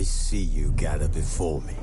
I see you gather before me.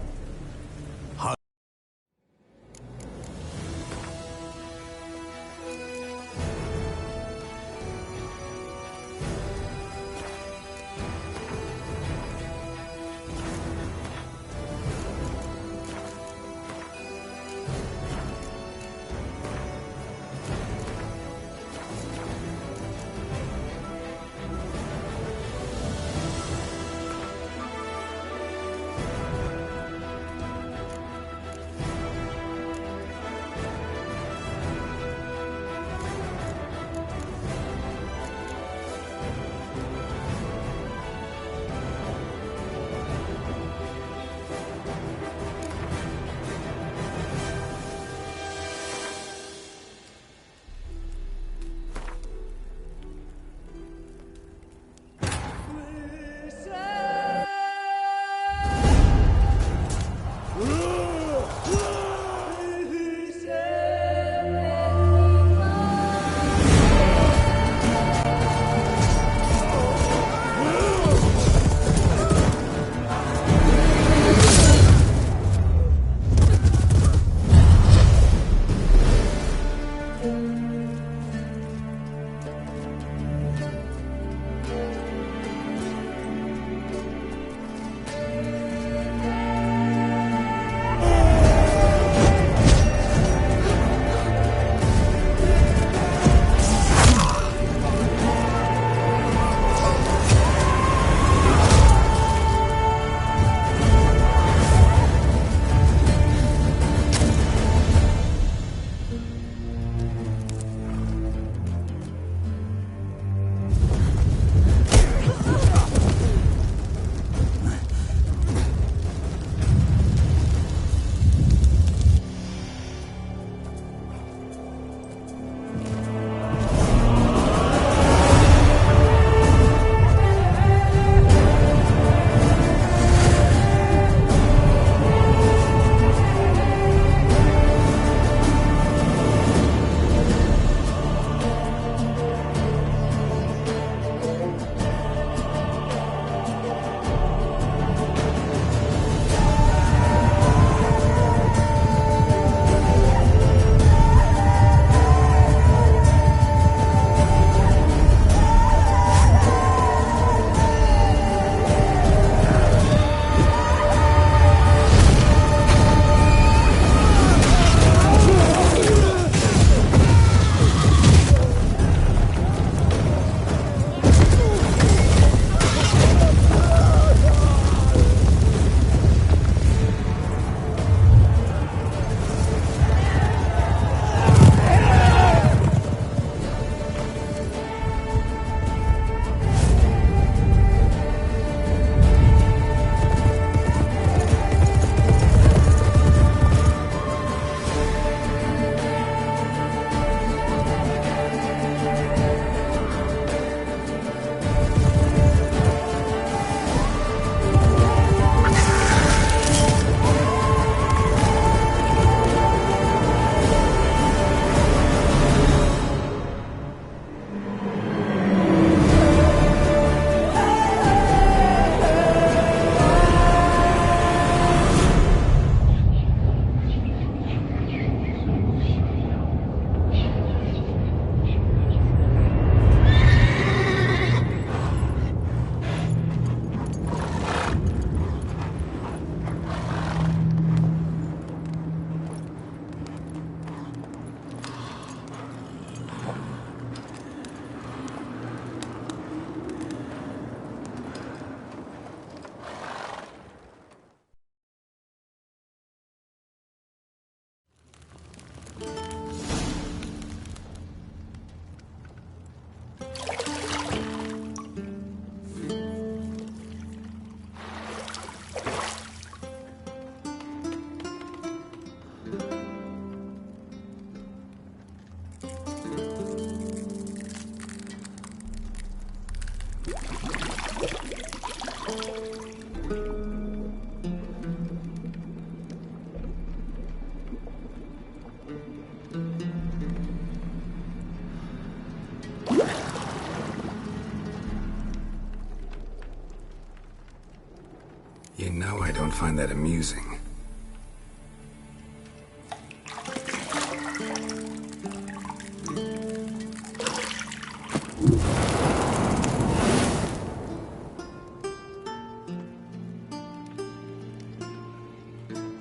know I don't find that amusing.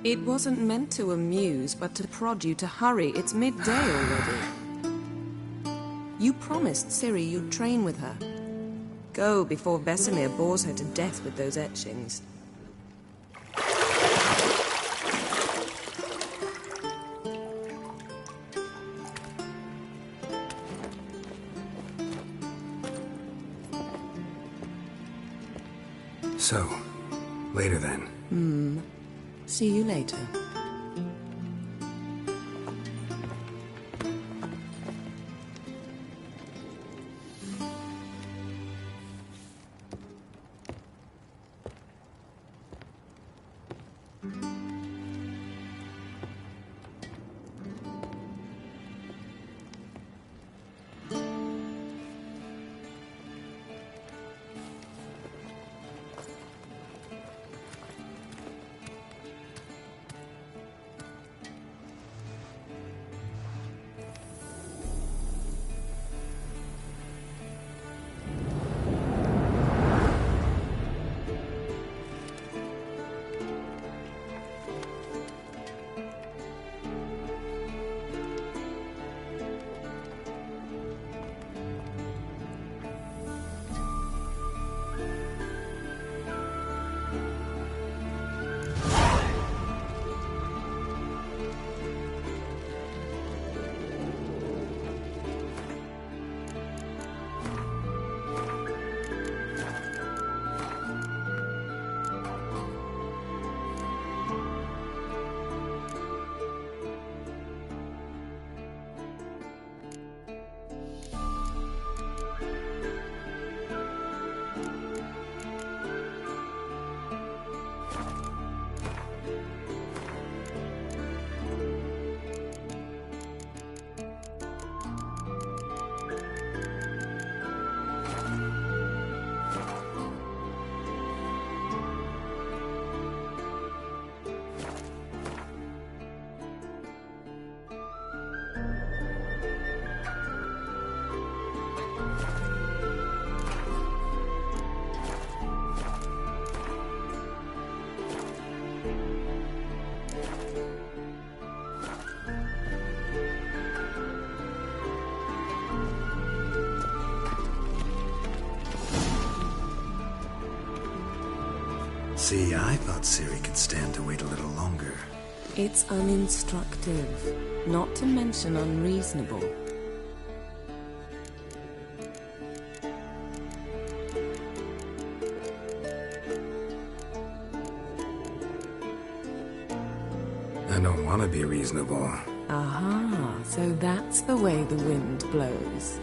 It wasn't meant to amuse, but to prod you to hurry. It's midday already. You promised Ciri you'd train with her. Go before Vesemir bores her to death with those etchings. So, later then. See you later. See, I thought Ciri could stand to wait a little longer. It's uninstructive, not to mention unreasonable. I don't want to be reasonable. Aha, so that's the way the wind blows.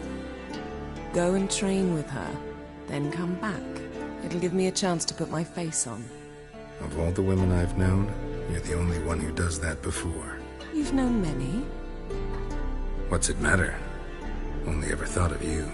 Go and train with her, then come back. It'll give me a chance to put my face on. Of all the women I've known, you're the only one who does that before. You've known many. What's it matter? Only ever thought of you.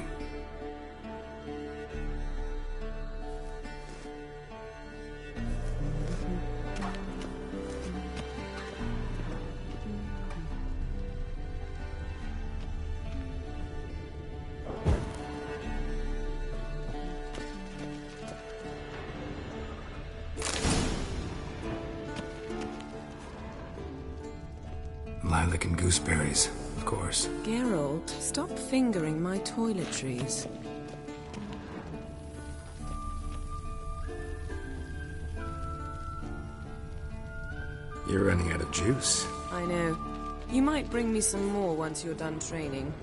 Lilac and gooseberries, of course. Geralt, stop fingering my toiletries. You're running out of juice. I know. You might bring me some more once you're done training.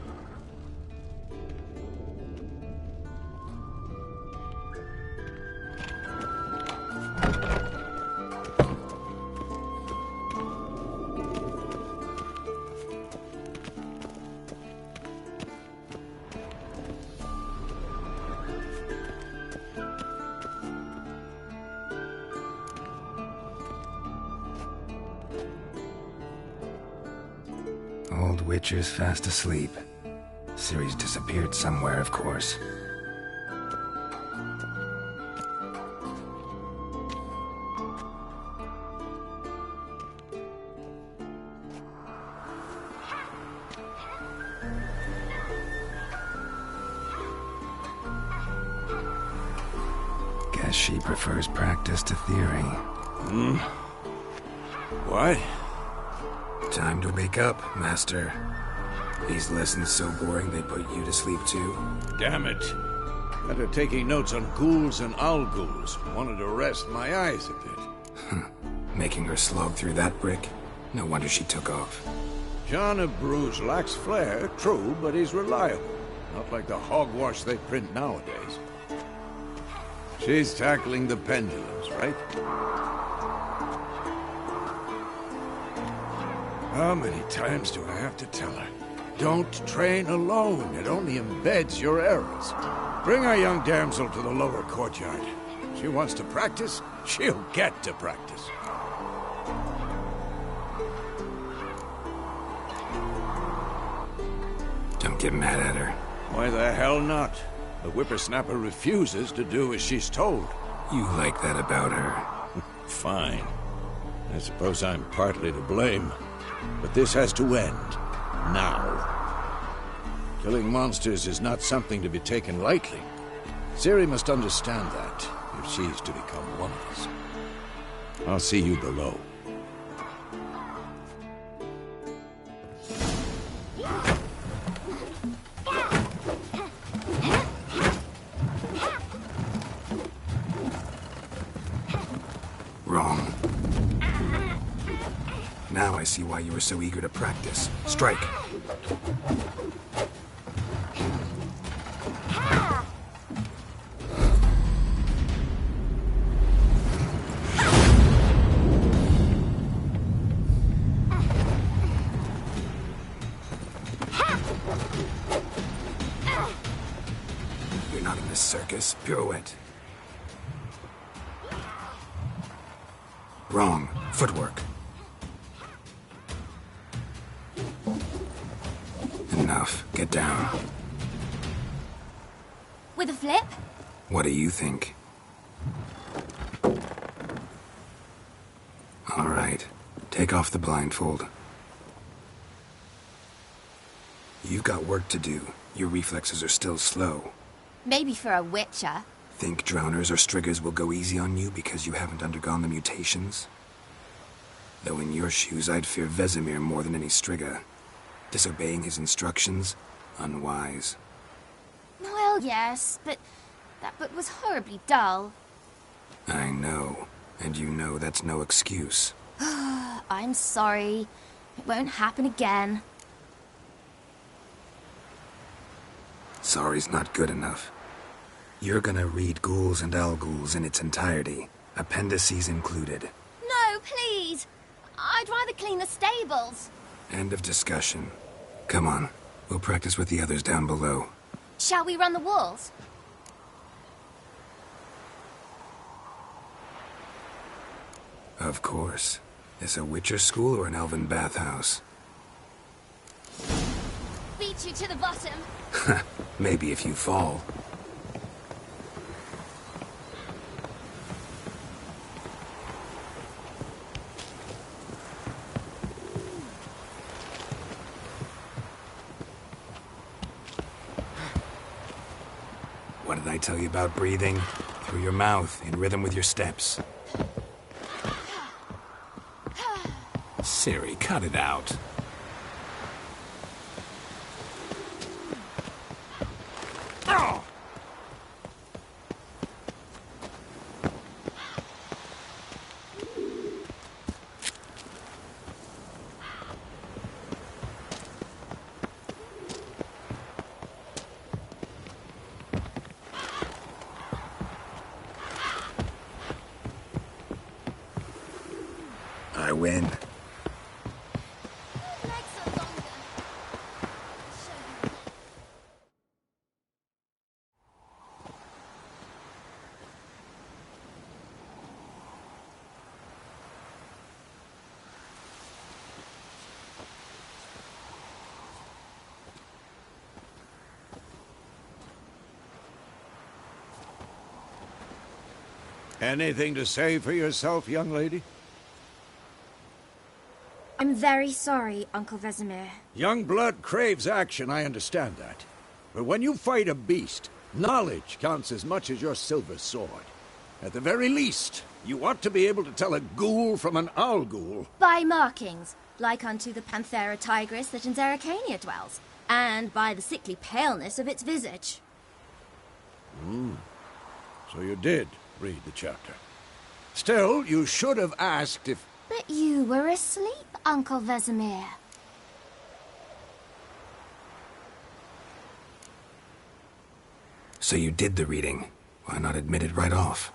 Old Witcher's fast asleep. Ciri's disappeared somewhere, of course. as she prefers practice to theory. What? Time to wake up, Master. These lessons so boring they put you to sleep too? Damn it. After taking notes on ghouls and owl-ghouls, wanted to rest my eyes a bit. Making her slog through that brick? No wonder she took off. John of Bruges lacks flair, true, but he's reliable. Not like the hogwash they print nowadays. She's tackling the pendulums, right? How many times do I have to tell her? Don't train alone. It only embeds your errors. Bring our young damsel to the lower courtyard. She wants to practice, she'll get to practice. Don't get mad at her. Why the hell not? The whippersnapper refuses to do as she's told. You like that about her. Fine. I suppose I'm partly to blame. But this has to end. Now. Killing monsters is not something to be taken lightly. Ciri must understand that, if she's to become one of us. I'll see you below. Wrong. Now I see why you were so eager to practice. Strike. You're not in this circus. Pirouette. Wrong. Footwork. Enough. Get down. With a flip? What do you think? All right. Take off the blindfold. You've got work to do. Your reflexes are still slow. Maybe for a witcher. Think drowners or striggers will go easy on you because you haven't undergone the mutations? Though in your shoes, I'd fear Vesemir more than any strigger. Disobeying his instructions? Unwise. Well, yes, but that book was horribly dull. I know. And you know that's no excuse. I'm sorry. It won't happen again. Sorry's not good enough. You're gonna read Ghouls and Owl-Ghouls in its entirety, appendices included. No, please! I'd rather clean the stables. End of discussion. Come on, we'll practice with the others down below. Shall we run the walls? Of course. This a Witcher school or an elven bathhouse? Beat you to the bottom. Maybe if you fall. What did I tell you about breathing? Through your mouth, in rhythm with your steps. Ciri, cut it out. Oh! I win. Legs are longer. Show you. Anything to say for yourself, young lady? I'm very sorry, Uncle Vesemir. Young blood craves action, I understand that. But when you fight a beast, knowledge counts as much as your silver sword. At the very least, you ought to be able to tell a ghoul from an owl ghoul. By markings, like unto the Panthera tigris that in Zerrikania dwells, and by the sickly paleness of its visage. So you did read the chapter. Still, you should have asked if... But you were asleep, Uncle Vesemir. So you did the reading. Why not admit it right off?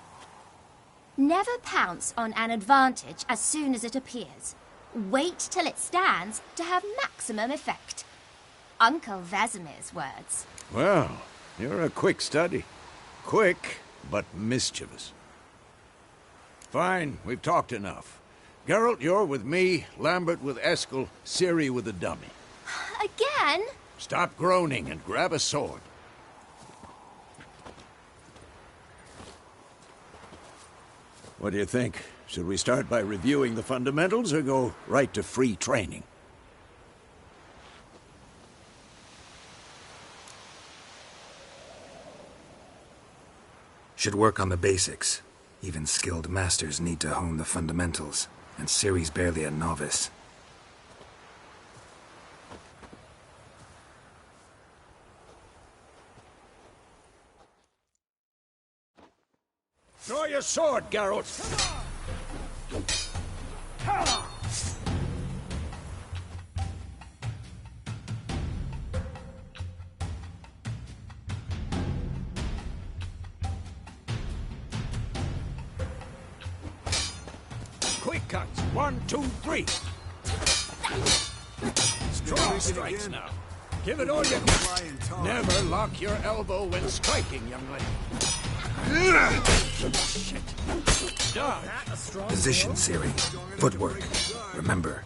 Never pounce on an advantage as soon as it appears. Wait till it stands to have maximum effect. Uncle Vesemir's words. Well, you're a quick study. Quick, but mischievous. Fine, we've talked enough. Geralt, you're with me, Lambert with Eskel, Ciri with the dummy. Again? Stop groaning and grab a sword. What do you think? Should we start by reviewing the fundamentals or go right to free training? Should work on the basics. Even skilled masters need to hone the fundamentals, and Ciri's barely a novice. Draw your sword, Geralt! Quick cuts! 1, 2, 3! Strong strikes now. Give it all you got. Never lock your elbow when striking, young lady. Shit. Dodge. Position, Ciri. Footwork. Remember.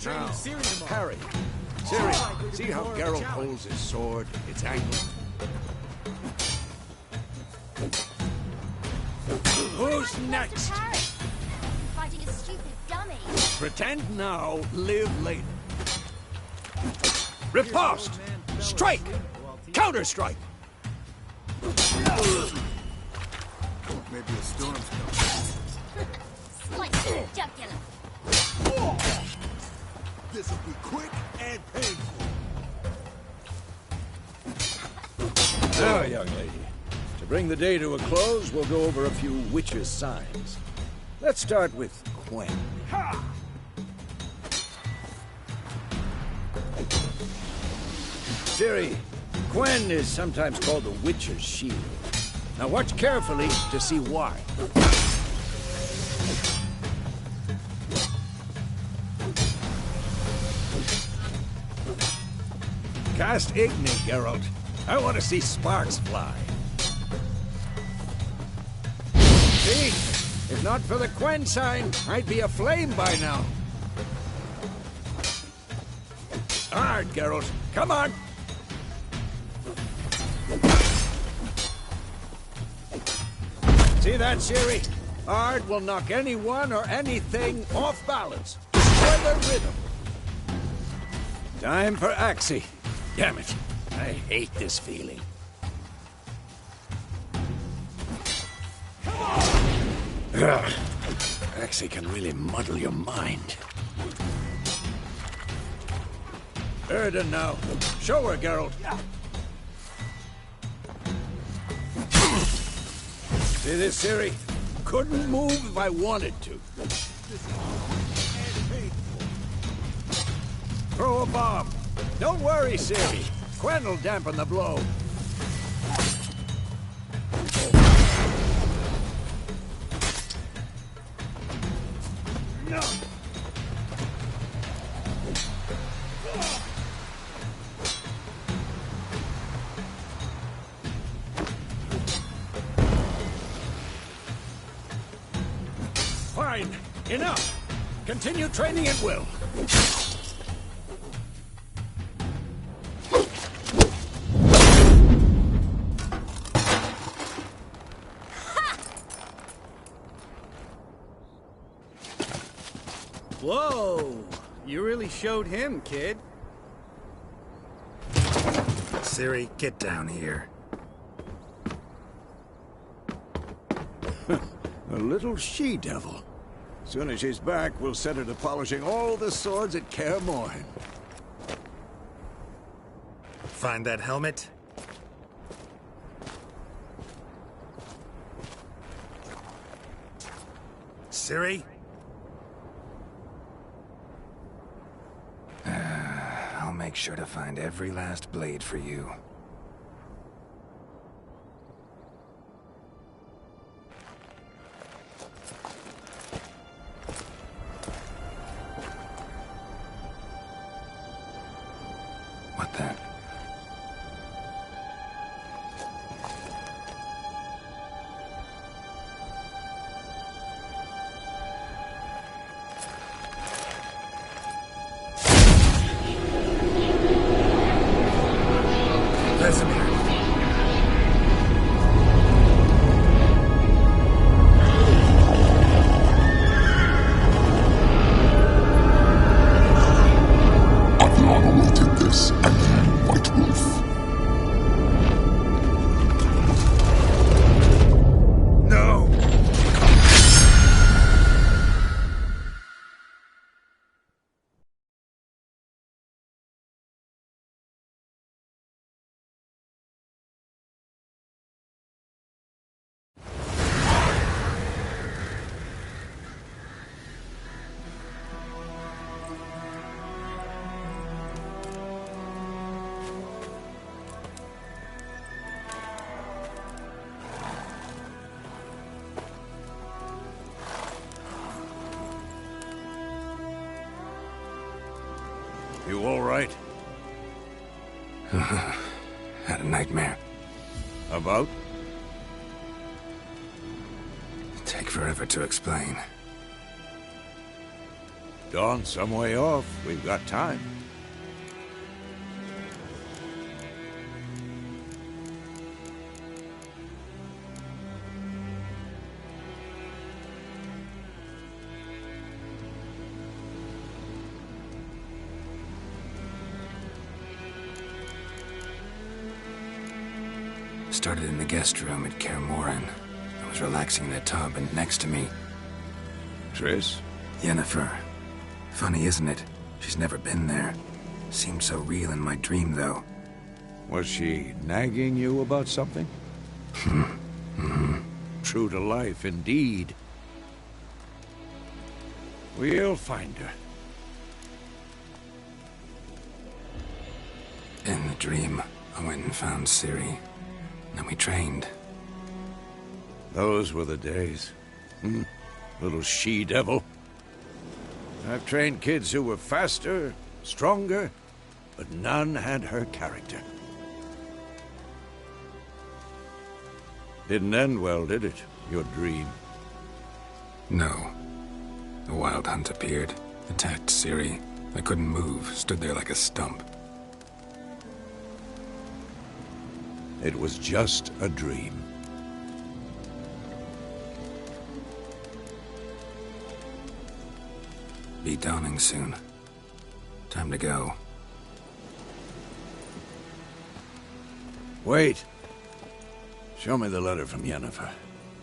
Now, parry. Ciri, see how Geralt holds his sword, its angle? Who's next? Fighting a stupid dummy. Pretend now, live later. Riposte! Strike! Counter-strike! Maybe a storm's coming. Slice the jugular. This'll be quick and painful. Now, young lady, to bring the day to a close, we'll go over a few witches' signs. Let's start with Quen. Ciri, Quen is sometimes called the Witcher's Shield. Now watch carefully to see why. Cast Igni, Geralt. I want to see sparks fly. See? If not for the Quen sign, I'd be aflame by now. Hard, Geralt. Come on! See that, Ciri? Ard will knock anyone or anything off balance. Destroy their rhythm. Time for Axii. Damn it. I hate this feeling. Ugh. Axii can really muddle your mind. Erden now. Show her, Geralt. See this, Ciri? Couldn't move if I wanted to. Throw a bomb. Don't worry, Ciri. Quen will dampen the blow. No. Fine. Enough. Continue training at will. Whoa! You really showed him, kid. Ciri, get down here. A little she-devil. Soon as she's back, we'll set her to polishing all the swords at Kaer Morhen. Find that helmet? Ciri? I'll make sure to find every last blade for you. What then? Vesemir. I've long awaited this, and you, White Wolf. No! You all right? Had a nightmare. About? Take forever to explain. Dawn's some way off. We've got time. Started in the guest room at Kaer Morhen. I was relaxing in a tub, and next to me, Triss? Yennefer. Funny, isn't it? She's never been there. Seemed so real in my dream, though. Was she nagging you about something? True to life, indeed. We'll find her. In the dream, I went and found Ciri. Then we trained. Those were the days. Little she-devil. I've trained kids who were faster, stronger, but none had her character. Didn't end well, did it? Your dream? No. The Wild Hunt appeared, attacked Ciri. I couldn't move, stood there like a stump. It was just a dream. Be dawning soon. Time to go. Wait. Show me the letter from Yennefer.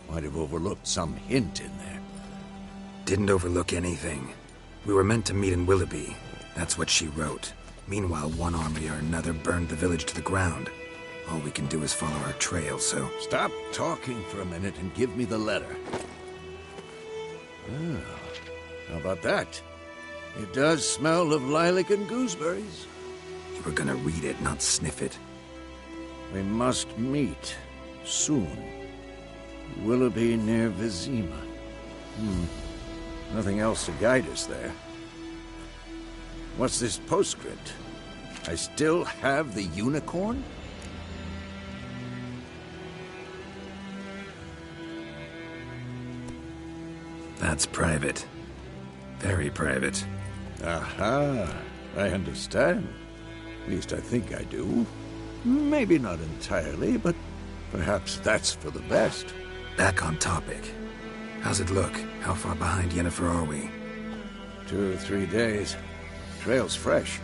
Might have overlooked some hint in there. Didn't overlook anything. We were meant to meet in Willoughby. That's what she wrote. Meanwhile, one army or another burned the village to the ground. All we can do is follow our trail, so... Stop talking for a minute and give me the letter. How about that? It does smell of lilac and gooseberries. You were gonna read it, not sniff it. We must meet. Soon. Willoughby near Vizima. Nothing else to guide us there. What's this postscript? I still have the unicorn? That's private. Very private. Aha, I understand. At least I think I do. Maybe not entirely, but perhaps that's for the best. Back on topic. How's it look? How far behind Yennefer are we? 2 or 3 days. Trail's fresh,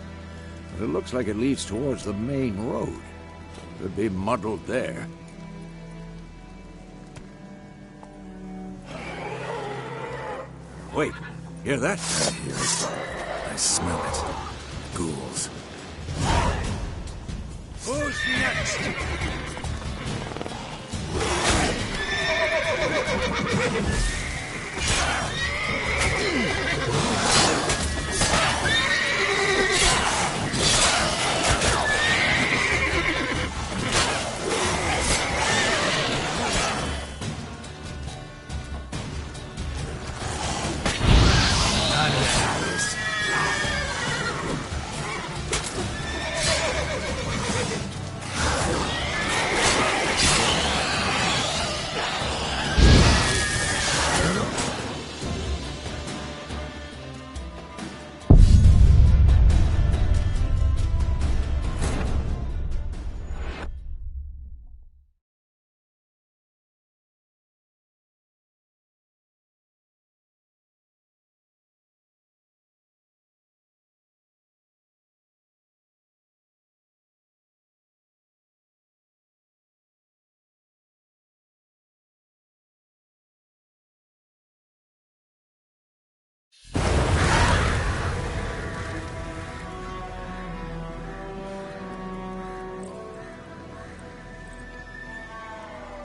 but it looks like it leads towards the main road. Could be muddled there. Wait, hear that? I hear it. I smell it. Ghouls. Who's next?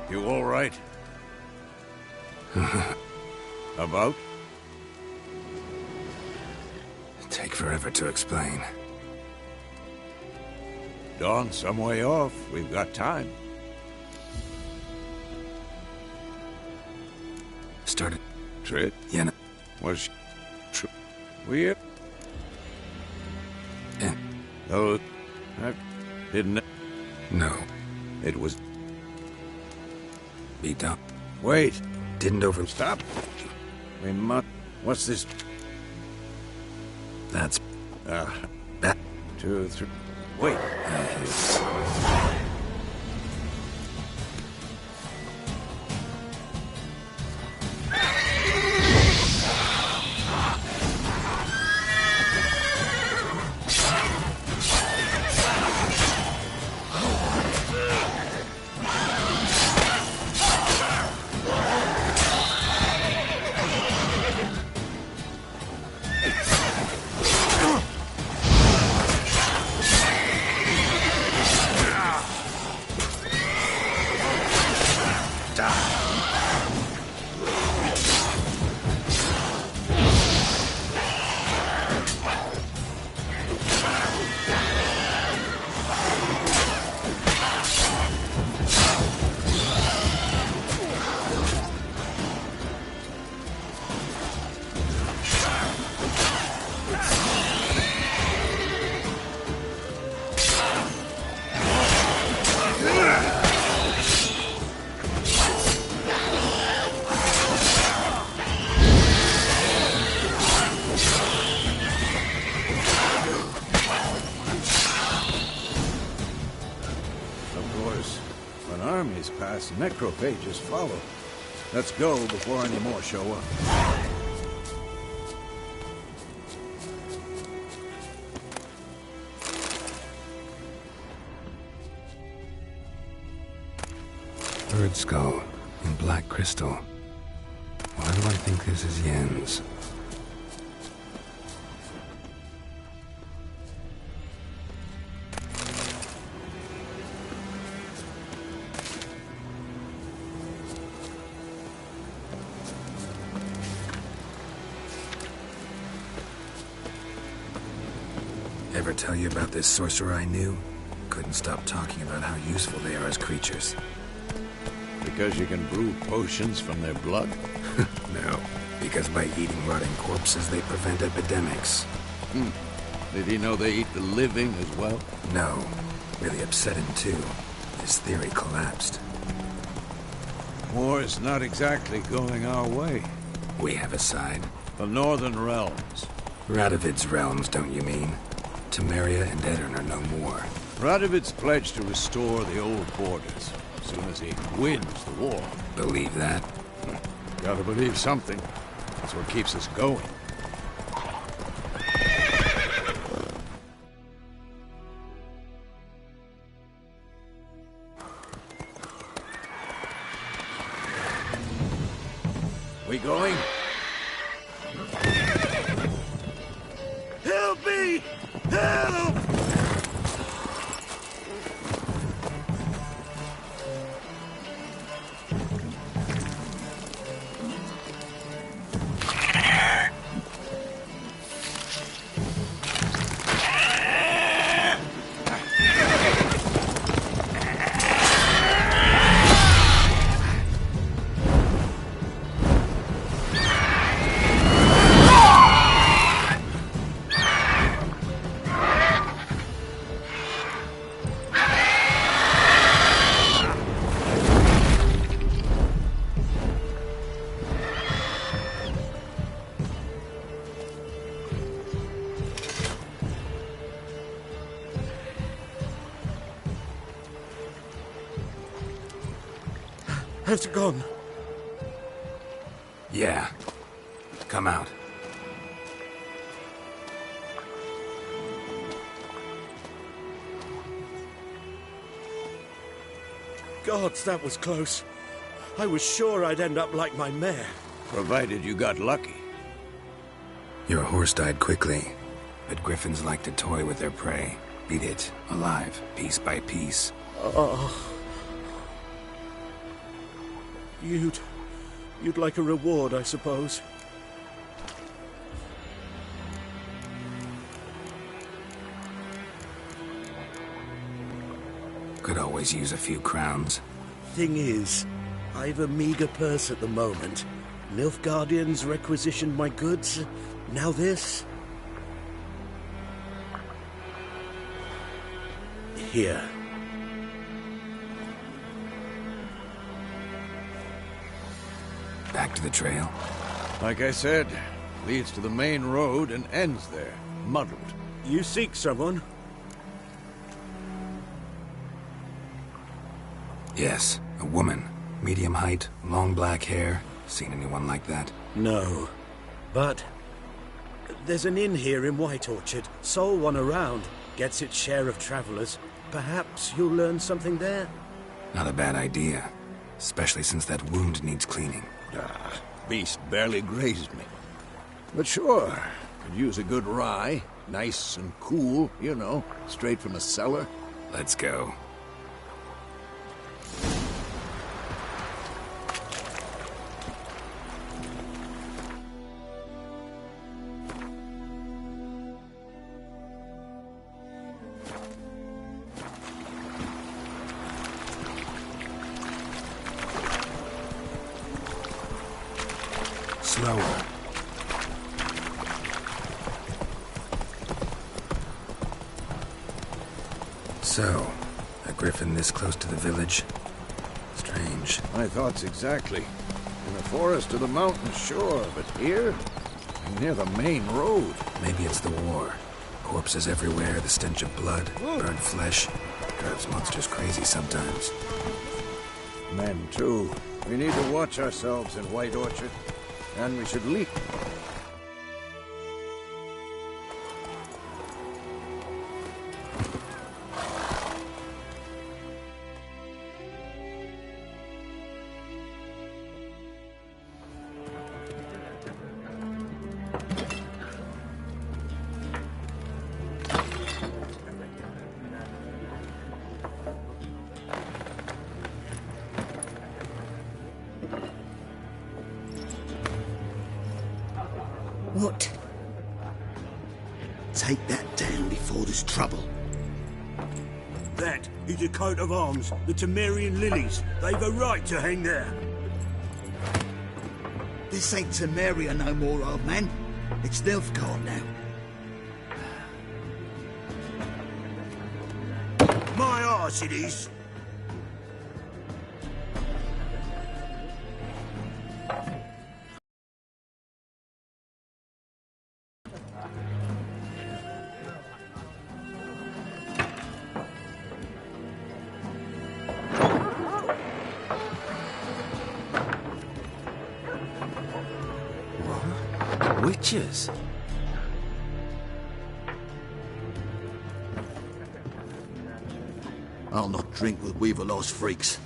You all right? About? Take forever to explain. Dawn some way off. We've got time. Started. Trit Yeah, no. was weird. Yeah. Oh, I didn't. No. It was. Be done. Wait. Didn't over. Stop. We must. What's this? That's. That. 2, 3. Wait. Armies pass, necrophages follow. Let's go before any more show up. Bird skull and black crystal. Why do I think this is Yen's? Ever tell you about this sorcerer I knew? Couldn't stop talking about how useful they are as creatures. Because you can brew potions from their blood? No, because by eating rotting corpses, they prevent epidemics. Did he know they eat the living as well? No, really upset him too. His theory collapsed. War is not exactly going our way. We have a side. The Northern Realms. Radovid's realms, don't you mean? Temeria and Aedirn are no more. Radovid's pledged to restore the old borders as soon as he wins the war. Believe that? Gotta believe something. That's what keeps us going. Help me! Help! Has it gone? Yeah. Come out. Gods, that was close. I was sure I'd end up like my mare. Provided you got lucky. Your horse died quickly, but griffins like to toy with their prey. Eat it, alive, piece by piece. Oh. You'd like a reward, I suppose. Could always use a few crowns. Thing is, I've a meager purse at the moment. Nilfgaardians requisitioned my goods. Now this. Here. Back to the trail. Like I said, leads to the main road and ends there, muddled. You seek someone? Yes, a woman. Medium height, long black hair. Seen anyone like that? No. But there's an inn here in White Orchard. Sole one around. Gets its share of travelers. Perhaps you'll learn something there? Not a bad idea. Especially since that wound needs cleaning. Beast barely grazed me. But sure, could use a good rye. Nice and cool, you know, straight from a cellar. Let's go. Slower. So, a griffin this close to the village? Strange. My thoughts exactly. In the forest or the mountains, sure, but here? Near the main road. Maybe it's the war. Corpses everywhere, the stench of blood, burnt flesh. Drives monsters crazy sometimes. Men, too. We need to watch ourselves in White Orchard. And we should leap. What? Take that down before there's trouble. That is a coat of arms, the Temerian lilies. They've a right to hang there. This ain't Temeria no more, old man. It's Nilfgaard now. My arse it is. Witches? I'll not drink with Weaverlaw's freaks.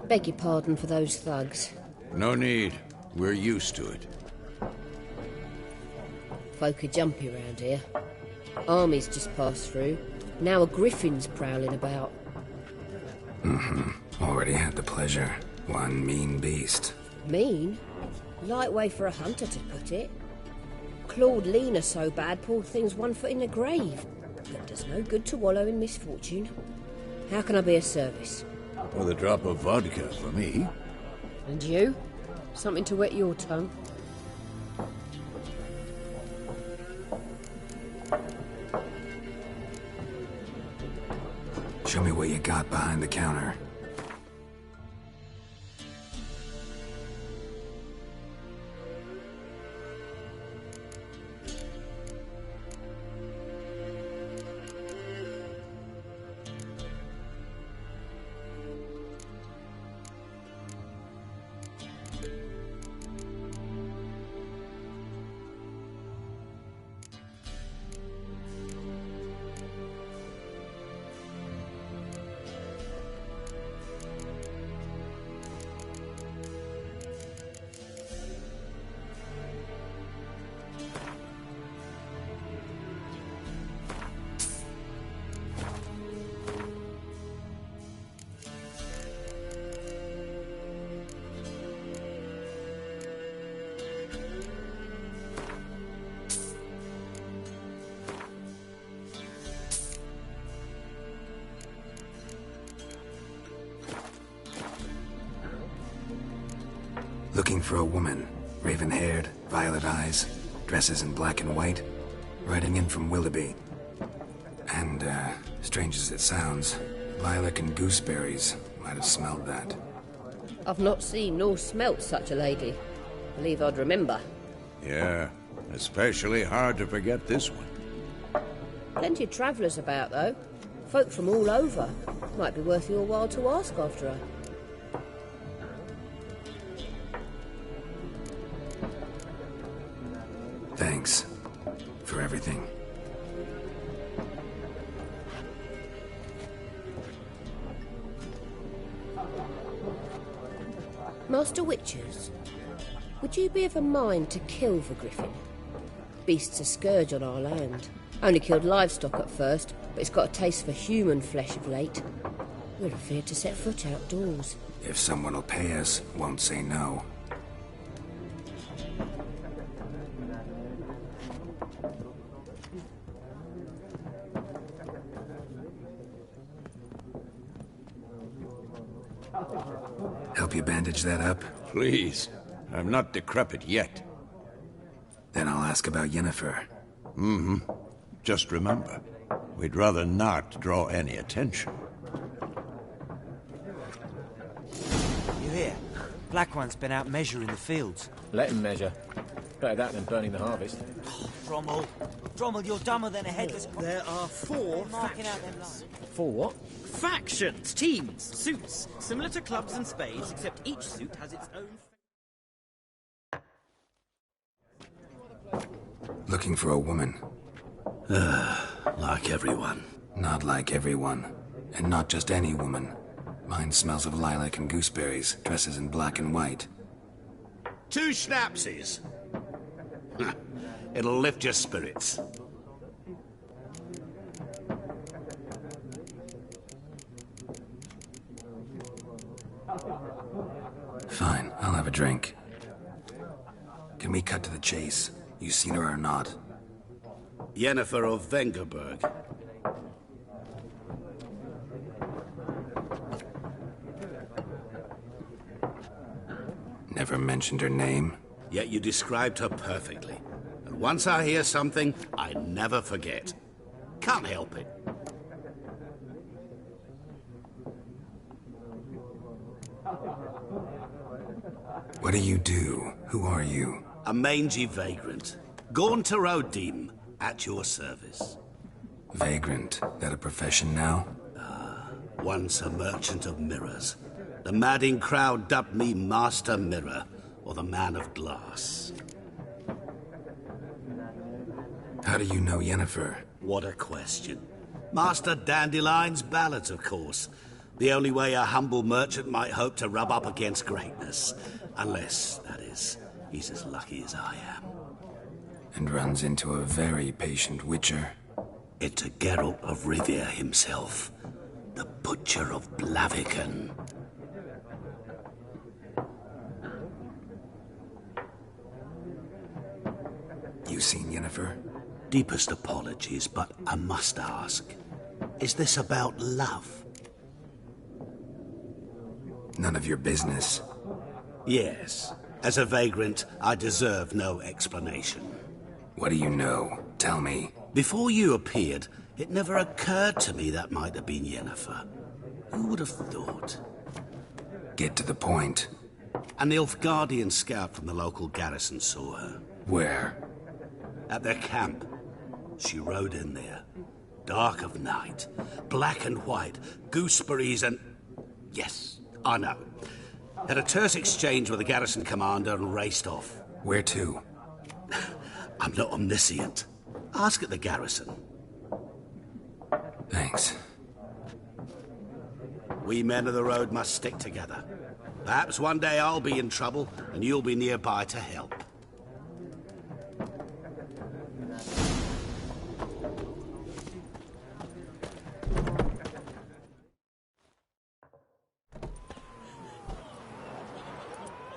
Beg your pardon for those thugs. No need. We're used to it. Folk are jumpy around here. Armies just passed through. Now a griffin's prowling about. Already had the pleasure. One mean beast. Mean? Light way for a hunter to put it. Clawed Lena so bad, poor thing's 1 foot in the grave. It does no good to wallow in misfortune. How can I be of service? With a drop of vodka for me. And you? Something to wet your tongue? Show me what you got behind the counter. Looking for a woman. Raven-haired, violet eyes, dresses in black and white. Riding in from Willoughby. And, strange as it sounds, lilac and gooseberries might have smelled that. I've not seen nor smelt such a lady. Believe I'd remember. Yeah, especially hard to forget this one. Plenty of travellers about, though. Folk from all over. Might be worth your while to ask after her. Thanks for everything. Master Witchers, would you be of a mind to kill the griffin? Beast's a scourge on our land. Only killed livestock at first, but it's got a taste for human flesh of late. We're afeard to set foot outdoors. If someone will pay us, won't say no. Help you bandage that up? Please. I'm not decrepit yet. Then I'll ask about Yennefer. Just remember, we'd rather not draw any attention. You hear? Black One's been out measuring the fields. Let him measure. Better that than burning the harvest. Drommel. Drommel, you're dumber than a headless... There are 4 marking out them lines. 4 what? Factions, teams, suits. Similar to clubs and spades, except each suit has its own... Looking for a woman. Like everyone. Not like everyone. And not just any woman. Mine smells of lilac and gooseberries, dresses in black and white. 2 schnapsies. It'll lift your spirits. Fine, I'll have a drink. Can we cut to the chase? You seen her or not? Yennefer of Vengerberg. Never mentioned her name? Yet you described her perfectly. And once I hear something, I never forget. Can't help it. What do you do? Who are you? A mangy vagrant. Gaunter O'Deem, at your service. Vagrant? That a profession now? Once a merchant of mirrors. The madding crowd dubbed me Master Mirror, or the Man of Glass. How do you know Yennefer? What a question. Master Dandelion's ballads, of course. The only way a humble merchant might hope to rub up against greatness. Unless, that is, he's as lucky as I am. And runs into a very patient witcher. Into Geralt of Rivia himself, the Butcher of Blaviken. You seen Yennefer? Deepest apologies, but I must ask. Is this about love? None of your business. Yes. As a vagrant, I deserve no explanation. What do you know? Tell me. Before you appeared, it never occurred to me that might have been Yennefer. Who would have thought? Get to the point. An Nilfgaardian scout from the local garrison saw her. Where? At their camp. She rode in there. Dark of night. Black and white. Gooseberries and... Yes, I know. Had a terse exchange with the garrison commander and raced off. Where to? I'm not omniscient. Ask at the garrison. Thanks. We men of the road must stick together. Perhaps one day I'll be in trouble and you'll be nearby to help.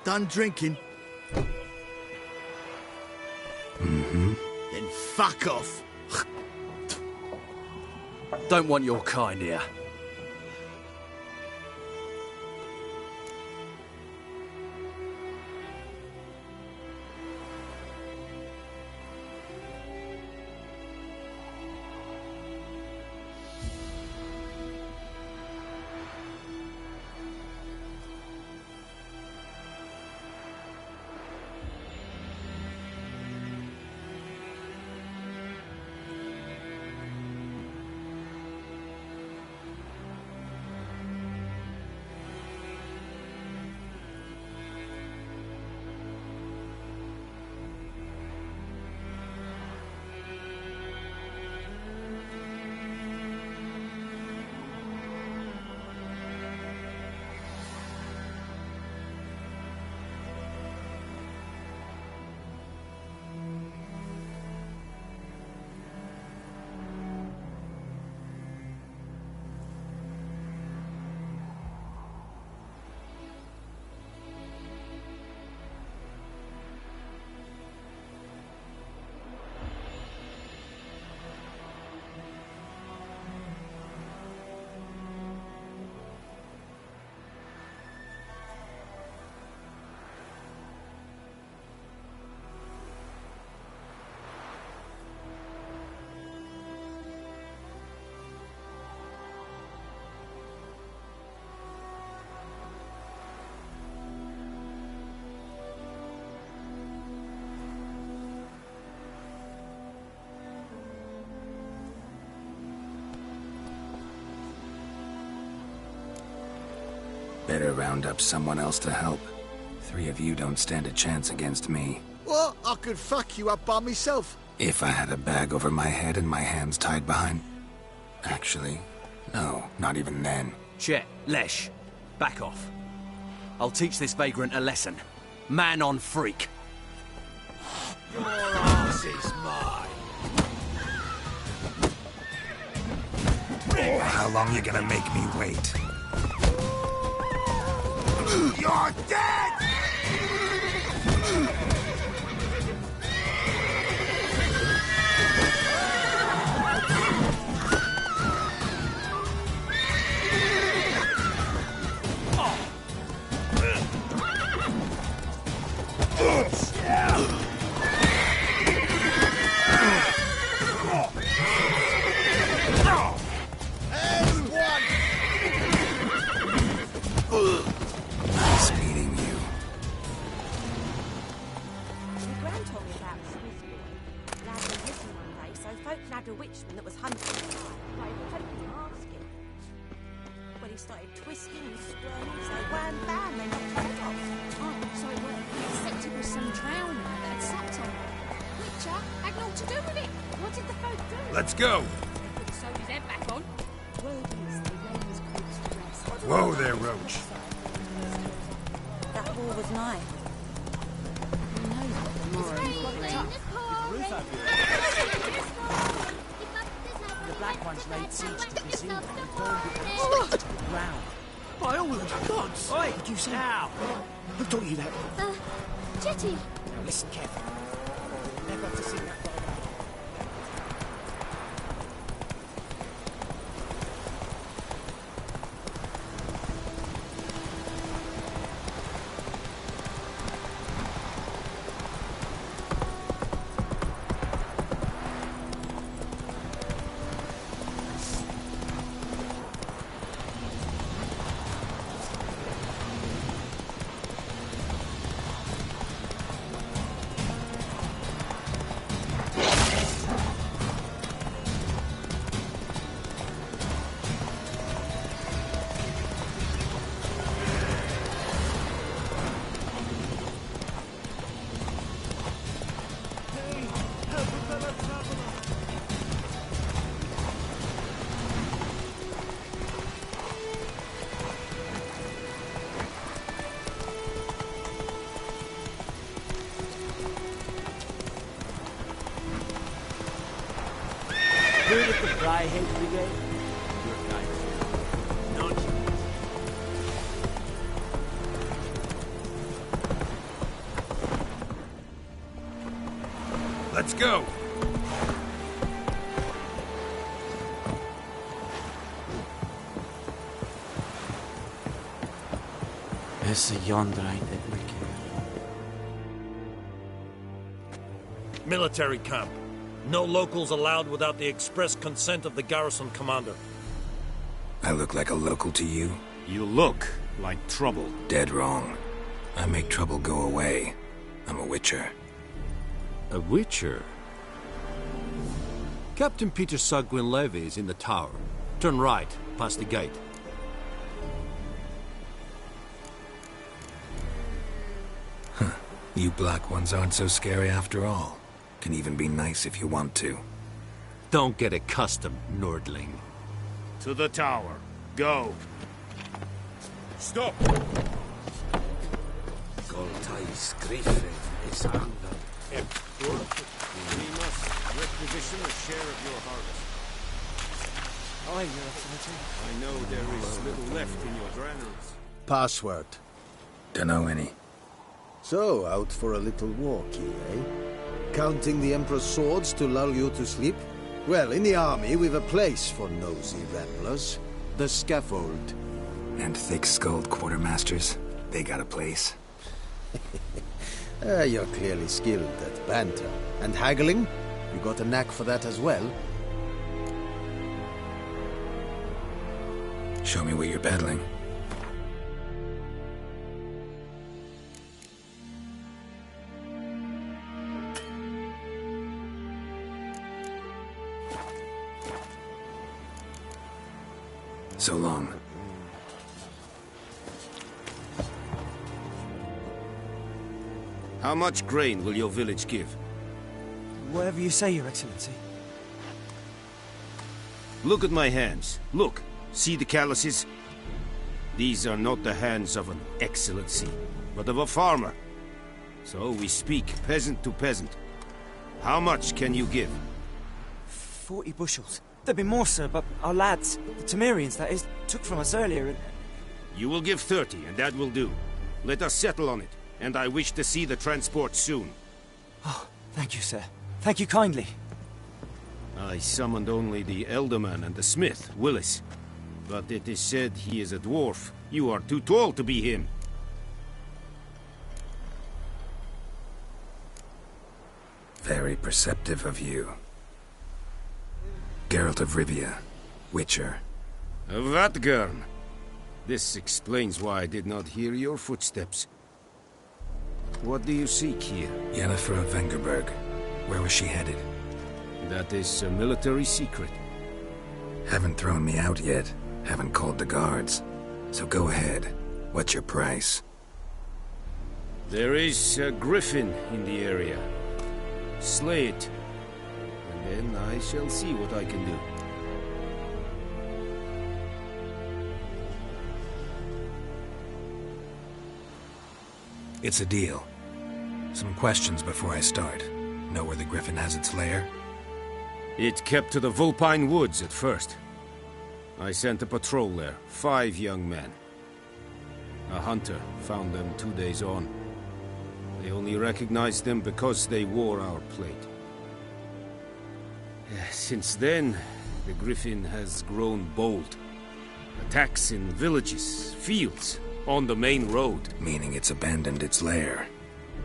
Done drinking? Mm-hmm. Then fuck off. Don't want your kind here. Better round up someone else to help. 3 of you don't stand a chance against me. What? I could fuck you up by myself. If I had a bag over my head and my hands tied behind... Actually, no, not even then. Chet, Lesh, back off. I'll teach this vagrant a lesson. Man on freak. Your ass is mine. How long you gonna make me wait? You're dead! A witchman that was hunting him. Like, he asking. When he started twisting and squirming, so wham bam, they knocked his head off. Oh, so it worked. Except it was some drowner that had sapped on him. Witcher had naught to do with it. What did the folk do? Let's go. They put the soldier's head back on. Word is they lay his corpse to rest. What Whoa there, Roach. That wall was mine. The Black Ones laid siege to Vizima and burned it to the ground. By all the gods! Oi! What you say? Now! Who taught you that? Jetty! Now listen carefully. Never to sing that. Heard of the Fryhead Brigade? You're kind. Not Let's go! Esse yonder ain't it, Ricky. Military camp. No locals allowed without the express consent of the garrison commander. I look like a local to you? You look like trouble. Dead wrong. I make trouble go away. I'm a witcher. A witcher? Captain Peter Saar Gwynleve is in the tower. Turn right, past the gate. Huh. You Black Ones aren't so scary after all. Can even be nice if you want to. Don't get accustomed, Nordling. To the tower. Go. Stop! Goltais Griffin is under. We must requisition a share of your harvest. Aye, Your Excellency. I know there is little left in your granaries. Password. Dunno any. So, out for a little walkie, eh? Counting the Emperor's swords to lull you to sleep? Well, in the army, we've a place for nosy ramblers. The scaffold. And thick-skulled quartermasters? They got a place. You're clearly skilled at banter. And haggling? You got a knack for that as well? Show me what you're peddling. So long. How much grain will your village give? Whatever you say, Your Excellency. Look at my hands. Look. See the calluses? These are not the hands of an excellency, but of a farmer. So we speak peasant to peasant. How much can you give? 40 bushels. There'd be more, sir, but our lads, the Temerians, that is, took from us earlier and... You will give 30, and that will do. Let us settle on it, and I wish to see the transport soon. Oh, thank you, sir. Thank you kindly. I summoned only the Elderman and the smith, Willis. But it is said he is a dwarf. You are too tall to be him. Very perceptive of you. Geralt of Rivia, Witcher. Vatgern. This explains why I did not hear your footsteps. What do you seek here? Yennefer of Vengerberg. Where was she headed? That is a military secret. Haven't thrown me out yet. Haven't called the guards. So go ahead. What's your price? There is a griffin in the area. Slay it. And then I shall see what I can do. It's a deal. Some questions before I start. Know where the Griffin has its lair? It kept to the Vulpine Woods at first. I sent a patrol there, 5 young men. A hunter found them 2 days on. They only recognized them because they wore our plate. Since then, the Griffin has grown bold. Attacks in villages, fields, on the main road. Meaning it's abandoned its lair.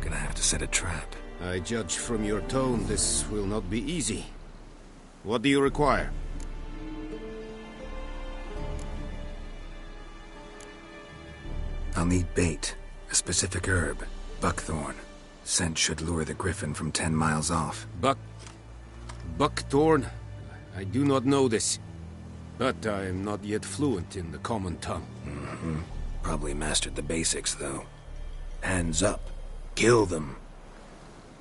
Gonna have to set a trap. I judge from your tone this will not be easy. What do you require? I'll need bait. A specific herb. Buckthorn. Scent should lure the Griffin from 10 miles off. Buckthorn? I do not know this. But I am not yet fluent in the common tongue. Probably mastered the basics, though. Hands up. Kill them.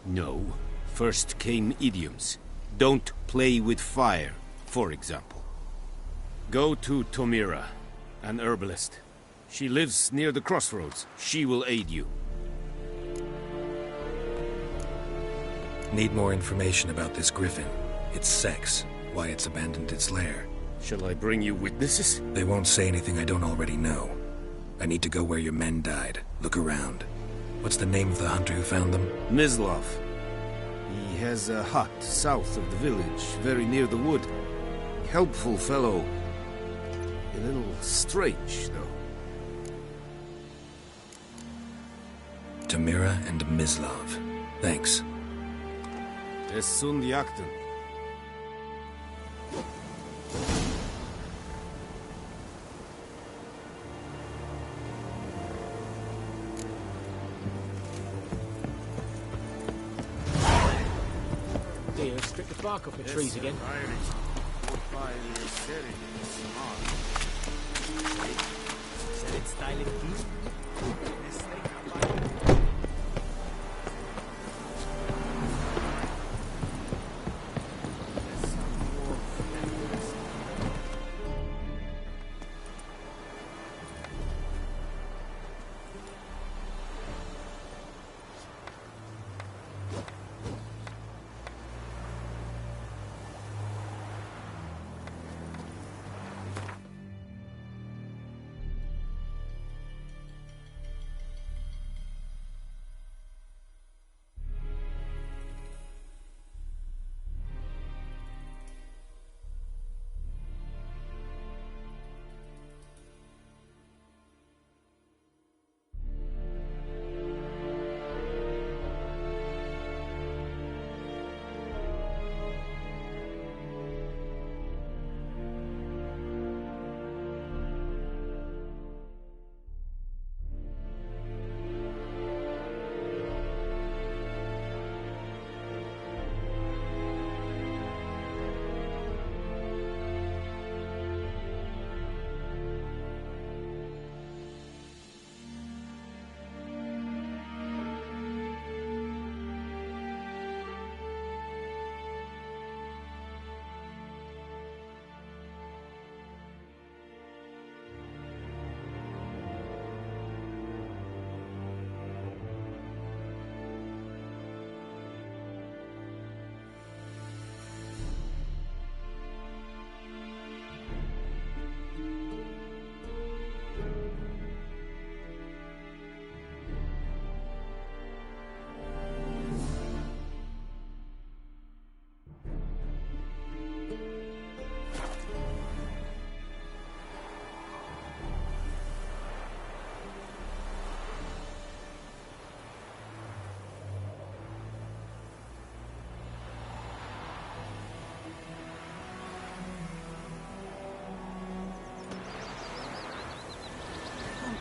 No. First came idioms. Don't play with fire, for example. Go to Tomira, an herbalist. She lives near the crossroads. She will aid you. Need more information about this Griffin. Its sex, why it's abandoned its lair. Shall I bring you witnesses? They won't say anything I don't already know. I need to go where your men died. Look around. What's the name of the hunter who found them? Mislav. He has a hut south of the village, very near the wood. Helpful fellow. A little strange, though. Tomira and Mislav. Thanks. Es sunt jakten. Dear, strip the bark off the trees again. Said it's styling too.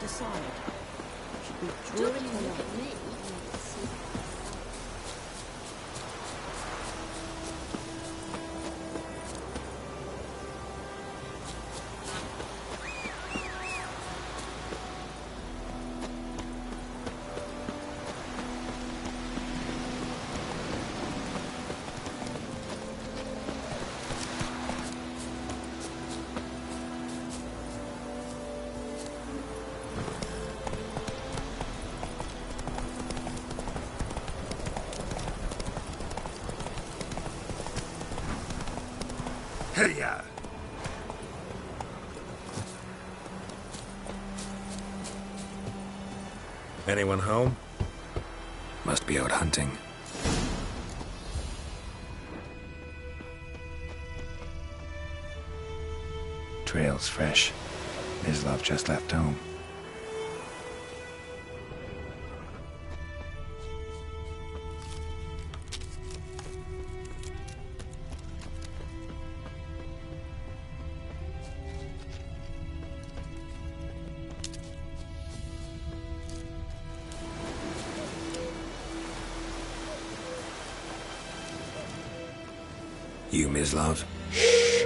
Decide. Should be drawing a look at me. Hey-ya! Anyone home? Must be out hunting. Trail's fresh. Mislav just left home. You, Mislav? Shh!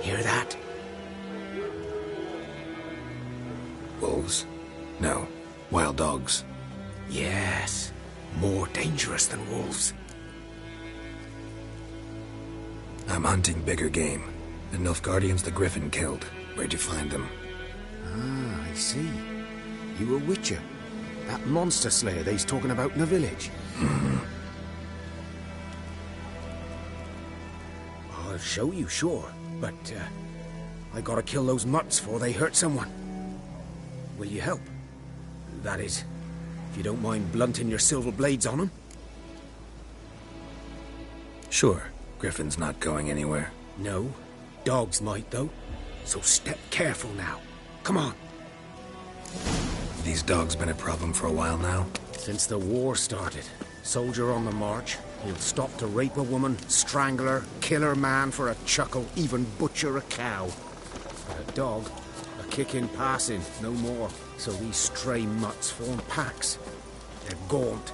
Hear that? Wolves? No. Wild dogs. Yes. More dangerous than wolves. I'm hunting bigger game. The Nilfgaardians the Griffin killed. Where'd you find them? Ah, I see. You a witcher. That monster slayer they's talking about in the village. I'll show you, sure. But, I gotta kill those mutts before they hurt someone. Will you help? That is, if you don't mind blunting your silver blades on them. Sure. Griffin's not going anywhere. No. Dogs might, though. So step careful now. Come on. These dogs been a problem for a while now? Since the war started. Soldier on the march. He'll stop to rape a woman, strangle her, kill her man for a chuckle, even butcher a cow. But a dog, a kick in passing, no more. So these stray mutts form packs. They're gaunt,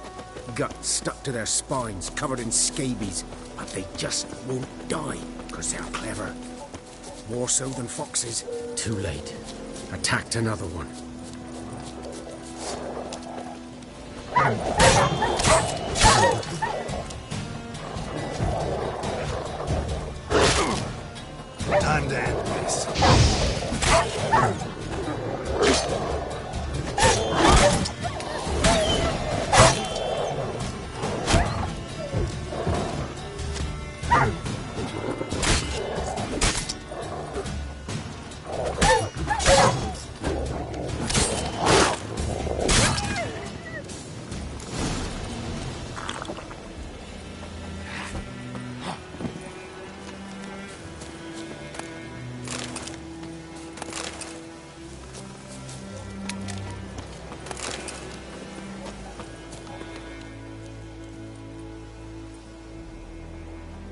guts stuck to their spines, covered in scabies. But they just won't die, because they're clever. More so than foxes. Too late. Attacked another one. Time to end this.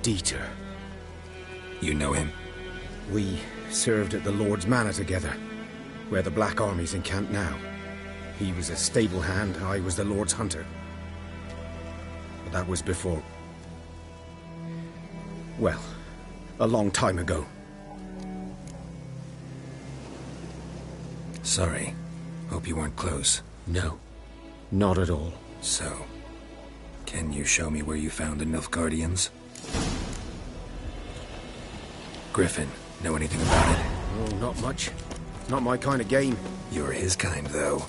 Dieter. You know him? We served at the Lord's Manor together, where the Black Army's encamped now. He was a stable hand, I was the Lord's hunter. But that was before... well, a long time ago. Sorry. Hope you weren't close. No, not at all. So, can you show me where you found the Nilfgaardians? Griffin, know anything about it? Oh, not much. Not my kind of game. You're his kind, though.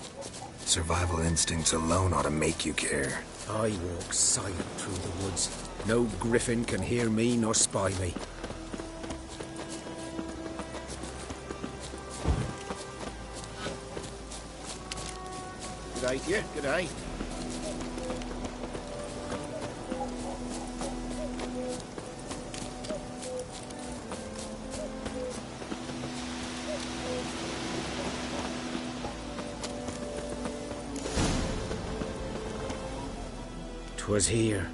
Survival instincts alone ought to make you care. I walk silent through the woods. No griffin can hear me nor spy me. G'day to you, g'day. 'Twas here.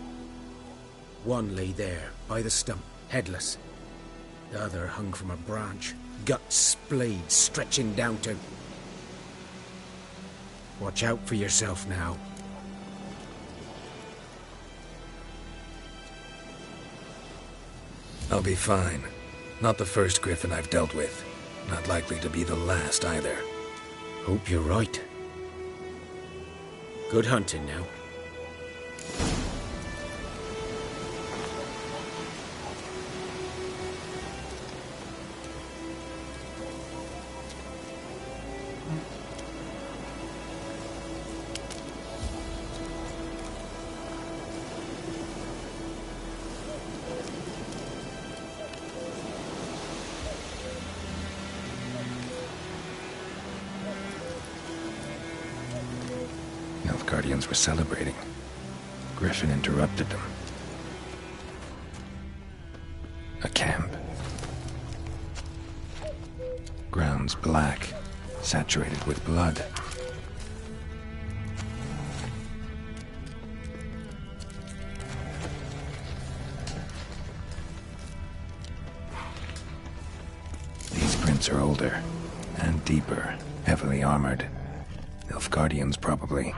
One lay there, by the stump, headless. The other hung from a branch, guts splayed, stretching down to... Watch out for yourself now. I'll be fine. Not the first griffin I've dealt with. Not likely to be the last either. Hope you're right. Good hunting now. Nilfgaardians were celebrating. Griffin interrupted them. A camp. Grounds black, saturated with blood. These prints are older and deeper, heavily armored. Nilfgaardians, probably.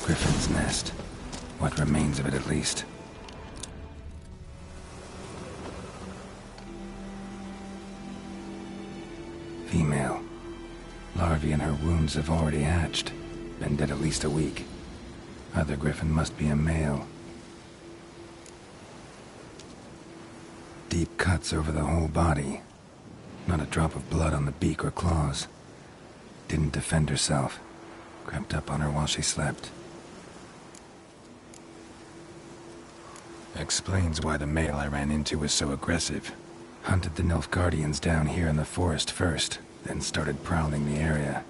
Griffin's nest. What remains of it, at least. Female. Larvae in her wounds have already hatched. Been dead at least a week. Other griffin must be a male. Deep cuts over the whole body. Not a drop of blood on the beak or claws. Didn't defend herself. Crept up on her while she slept. Explains why the male I ran into was so aggressive. Hunted the Nilfgaardians down here in the forest first, then started prowling the area.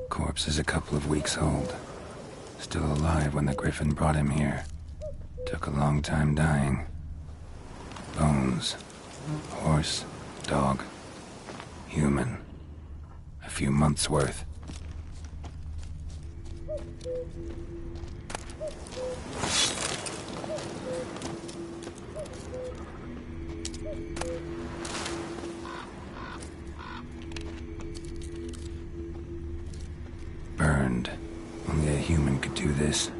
Corpse is a couple of weeks old. Still alive when the Griffin brought him here. Took a long time dying. Bones. Horse. Dog. Human. A few months' worth. Burned. Only a human could do this.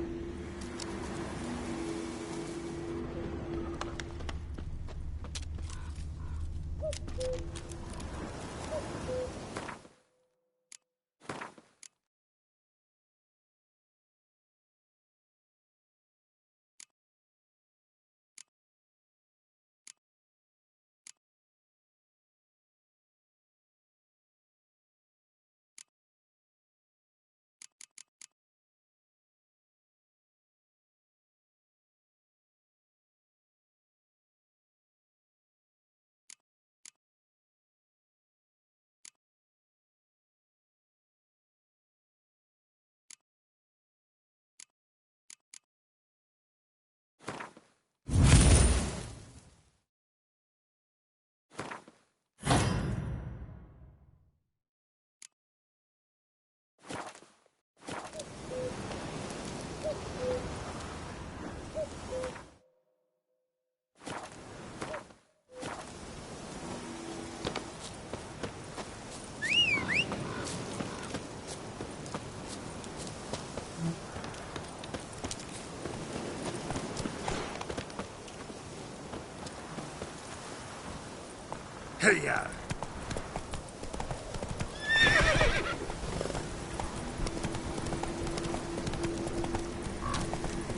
Hey-ya!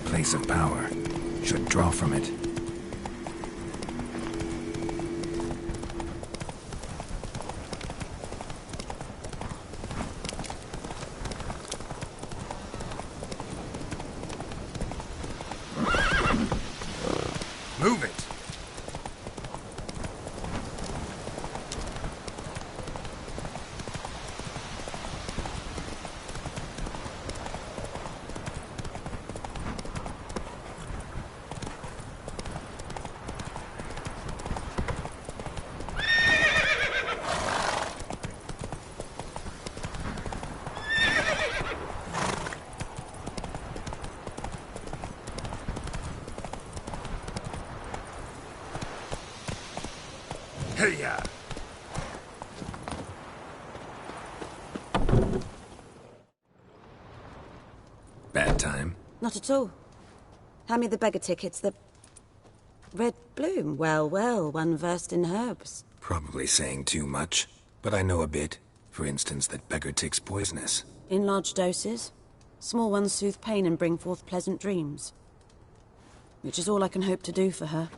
Place of power. Should draw from it. Move it! ya! Bad time? Not at all. Hand me the beggar tickets, the... Red Bloom. Well, well, one versed in herbs. Probably saying too much, but I know a bit. For instance, that beggar tick's poisonous. In large doses. Small ones soothe pain and bring forth pleasant dreams. Which is all I can hope to do for her.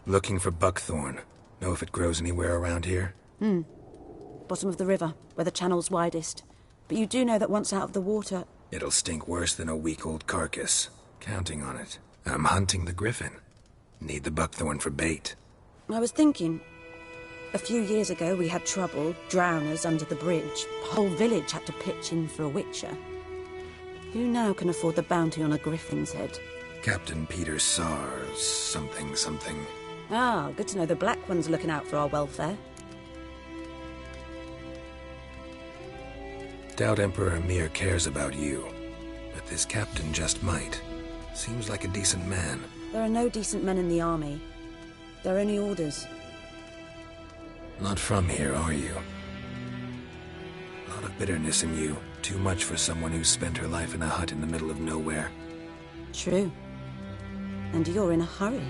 Looking for buckthorn. Know if it grows anywhere around here? Bottom of the river, where the channel's widest. But you do know that once out of the water... It'll stink worse than a week-old carcass. Counting on it. I'm hunting the griffin. Need the buckthorn for bait. I was thinking... A few years ago we had trouble, drowners under the bridge. The whole village had to pitch in for a witcher. Who now can afford the bounty on a griffin's head? Captain Peter Sars, something. Ah, good to know the Black One's looking out for our welfare. Doubt Emperor Emir cares about you, but this captain just might. Seems like a decent man. There are no decent men in the army. There are only orders. Not from here, are you? A lot of bitterness in you. Too much for someone who's spent her life in a hut in the middle of nowhere. True. And you're in a hurry.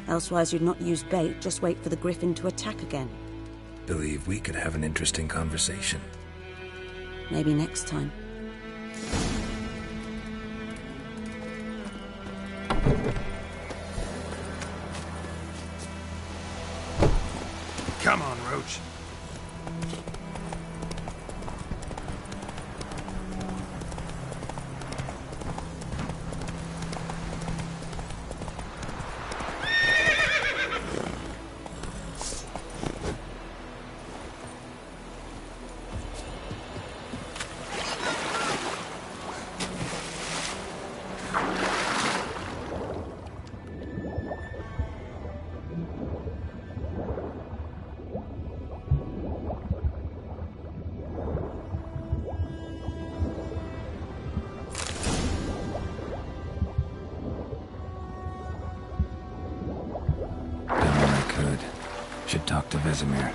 Elsewise you'd not use bait, just wait for the griffin to attack again. Believe we could have an interesting conversation. Maybe next time. Come on, Roach. Should talk to Vesemir.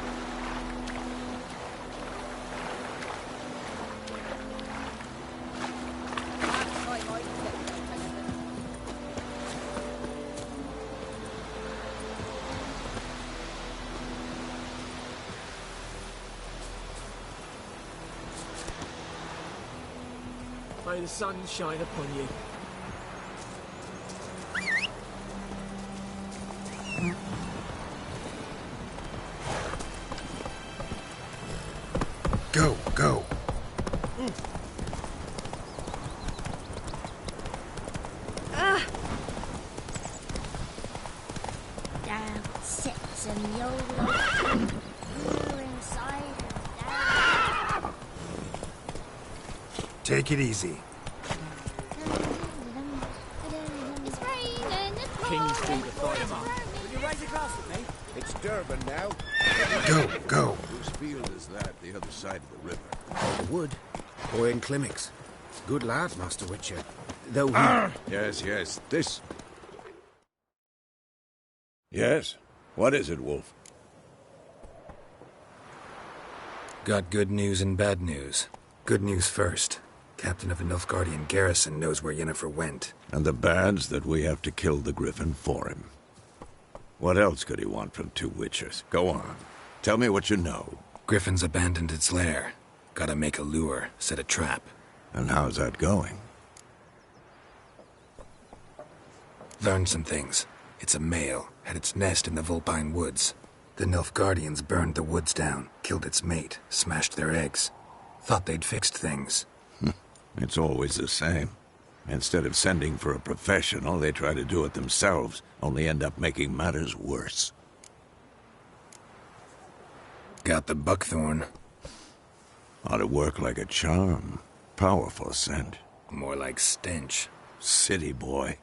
May the sun shine upon you. Go. Down sits a mule. You're inside of down. Take it easy. It's raining. King's food to fight him up. Will you raise a glass with me? It's Durban now. Go. Whose field is that, the other side of the river? The wood. Boy in Climmix. Good lad, Master Witcher. Though he... Yes, this... Yes? What is it, Wolf? Got good news and bad news. Good news first. Captain of the Nilfgaardian garrison knows where Yennefer went. And the bad's that we have to kill the griffin for him. What else could he want from two witchers? Go on. Tell me what you know. Griffin's abandoned its lair. Gotta make a lure, set a trap. And how's that going? Learned some things. It's a male, had its nest in the Vulpine Woods. The Nilfgaardians burned the woods down, killed its mate, smashed their eggs. Thought they'd fixed things. It's always the same. Instead of sending for a professional, they try to do it themselves, only end up making matters worse. Got the buckthorn. Ought to work like a charm. Powerful scent. More like stench. City boy.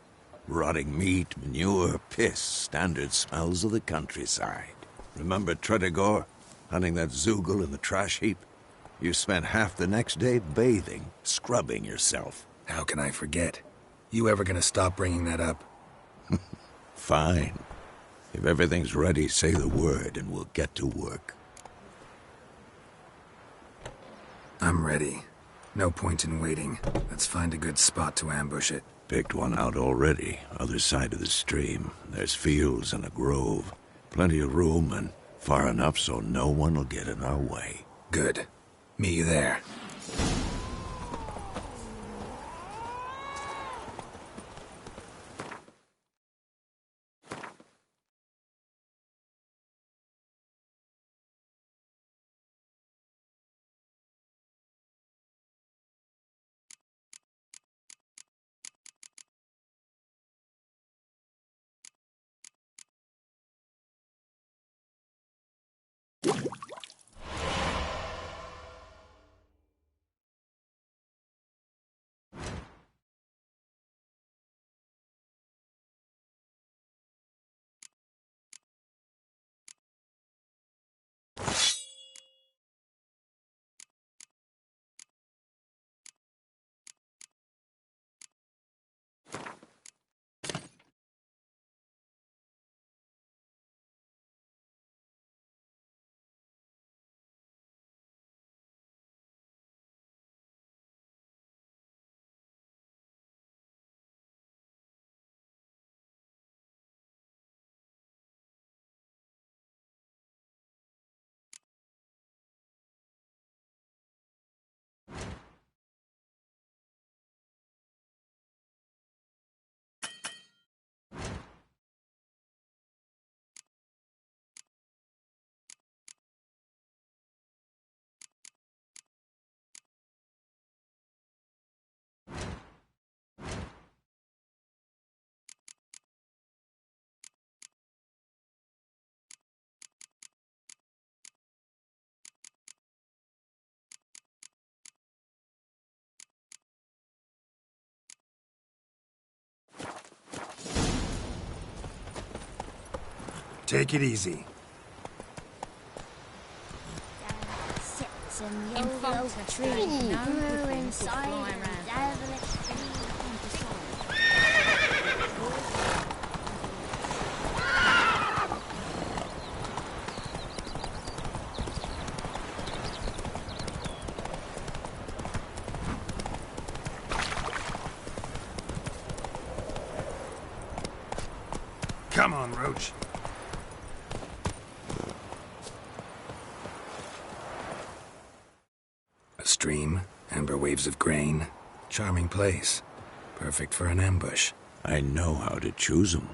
Rotting meat, manure, piss. Standard smells of the countryside. Remember Tretogor? Hunting that Zoogle in the trash heap? You spent half the next day bathing, scrubbing yourself. How can I forget? You ever gonna stop bringing that up? Fine. If everything's ready, say the word and we'll get to work. I'm ready. No point in waiting. Let's find a good spot to ambush it. Picked one out already. Other side of the stream. There's fields and a grove. Plenty of room and far enough so no one will get in our way. Good. Meet you there. Take it easy. In front of a tree, no inside devilish Come on, Roach. A stream, amber waves of grain. Charming place. Perfect for an ambush. I know how to choose them.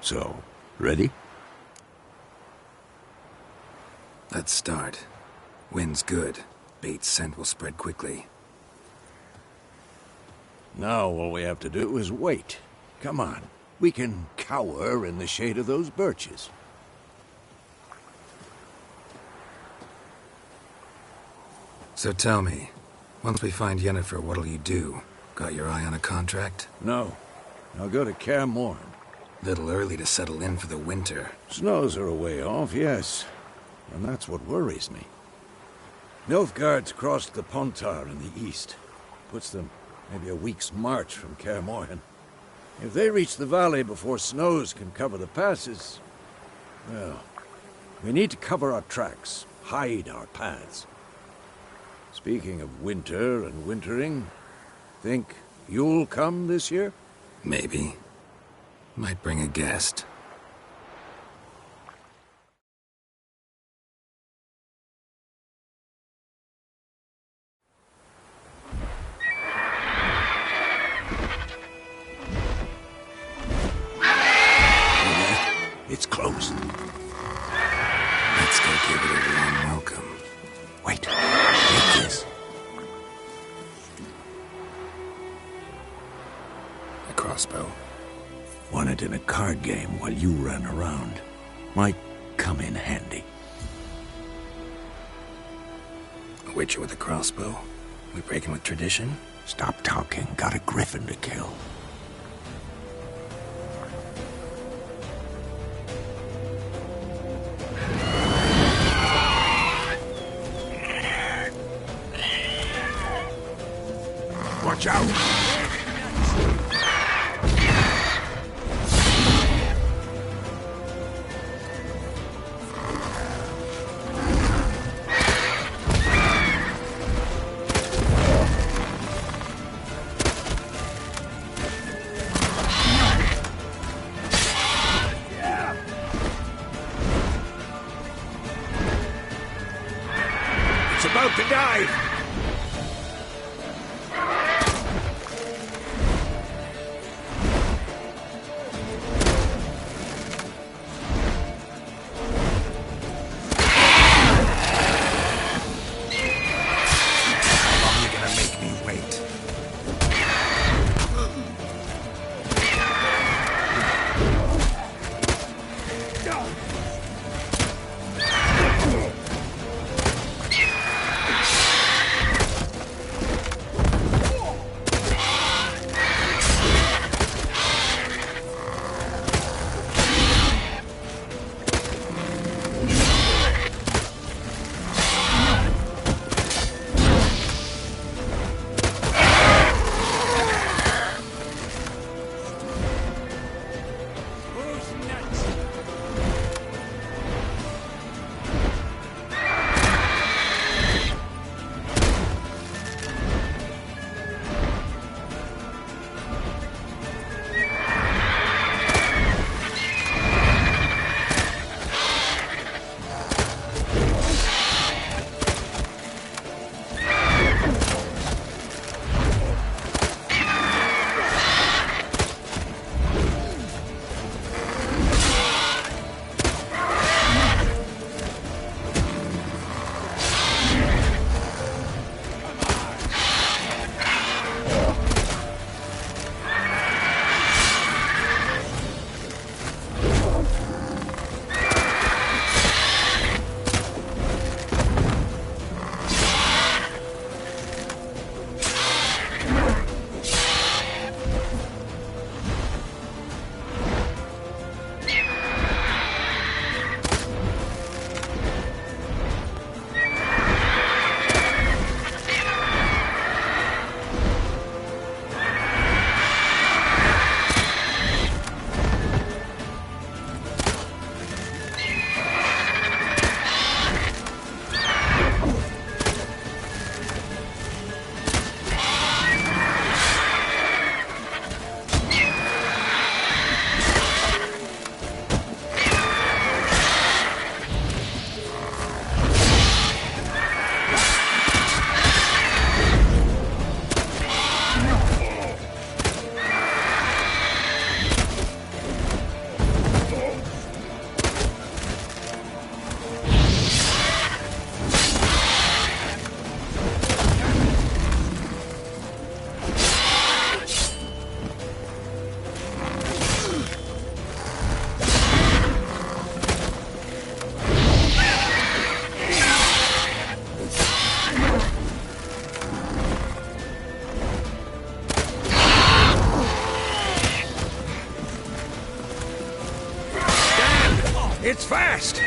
So, ready? Let's start. Wind's good. Bait's scent will spread quickly. Now all we have to do is wait. Come on. We can cower in the shade of those birches. So tell me, once we find Yennefer, what'll you do? Got your eye on a contract? No. I'll go to Kaer Morhen. Little early to settle in for the winter. Snows are a way off, yes. And that's what worries me. Nilfgaard's crossed the Pontar in the east. Puts them maybe a week's march from Kaer Morhen. If they reach the valley before snows can cover the passes, well, we need to cover our tracks, hide our paths. Speaking of winter and wintering, think you'll come this year? Maybe. Might bring a guest. It's close. Let's go give it a warm welcome. Wait. Take this. A crossbow. Won it in a card game while you ran around. Might come in handy. A witcher with a crossbow? We breaking with tradition? Stop talking. Got a griffin to kill. Watch out! It's about to dive! It's fast!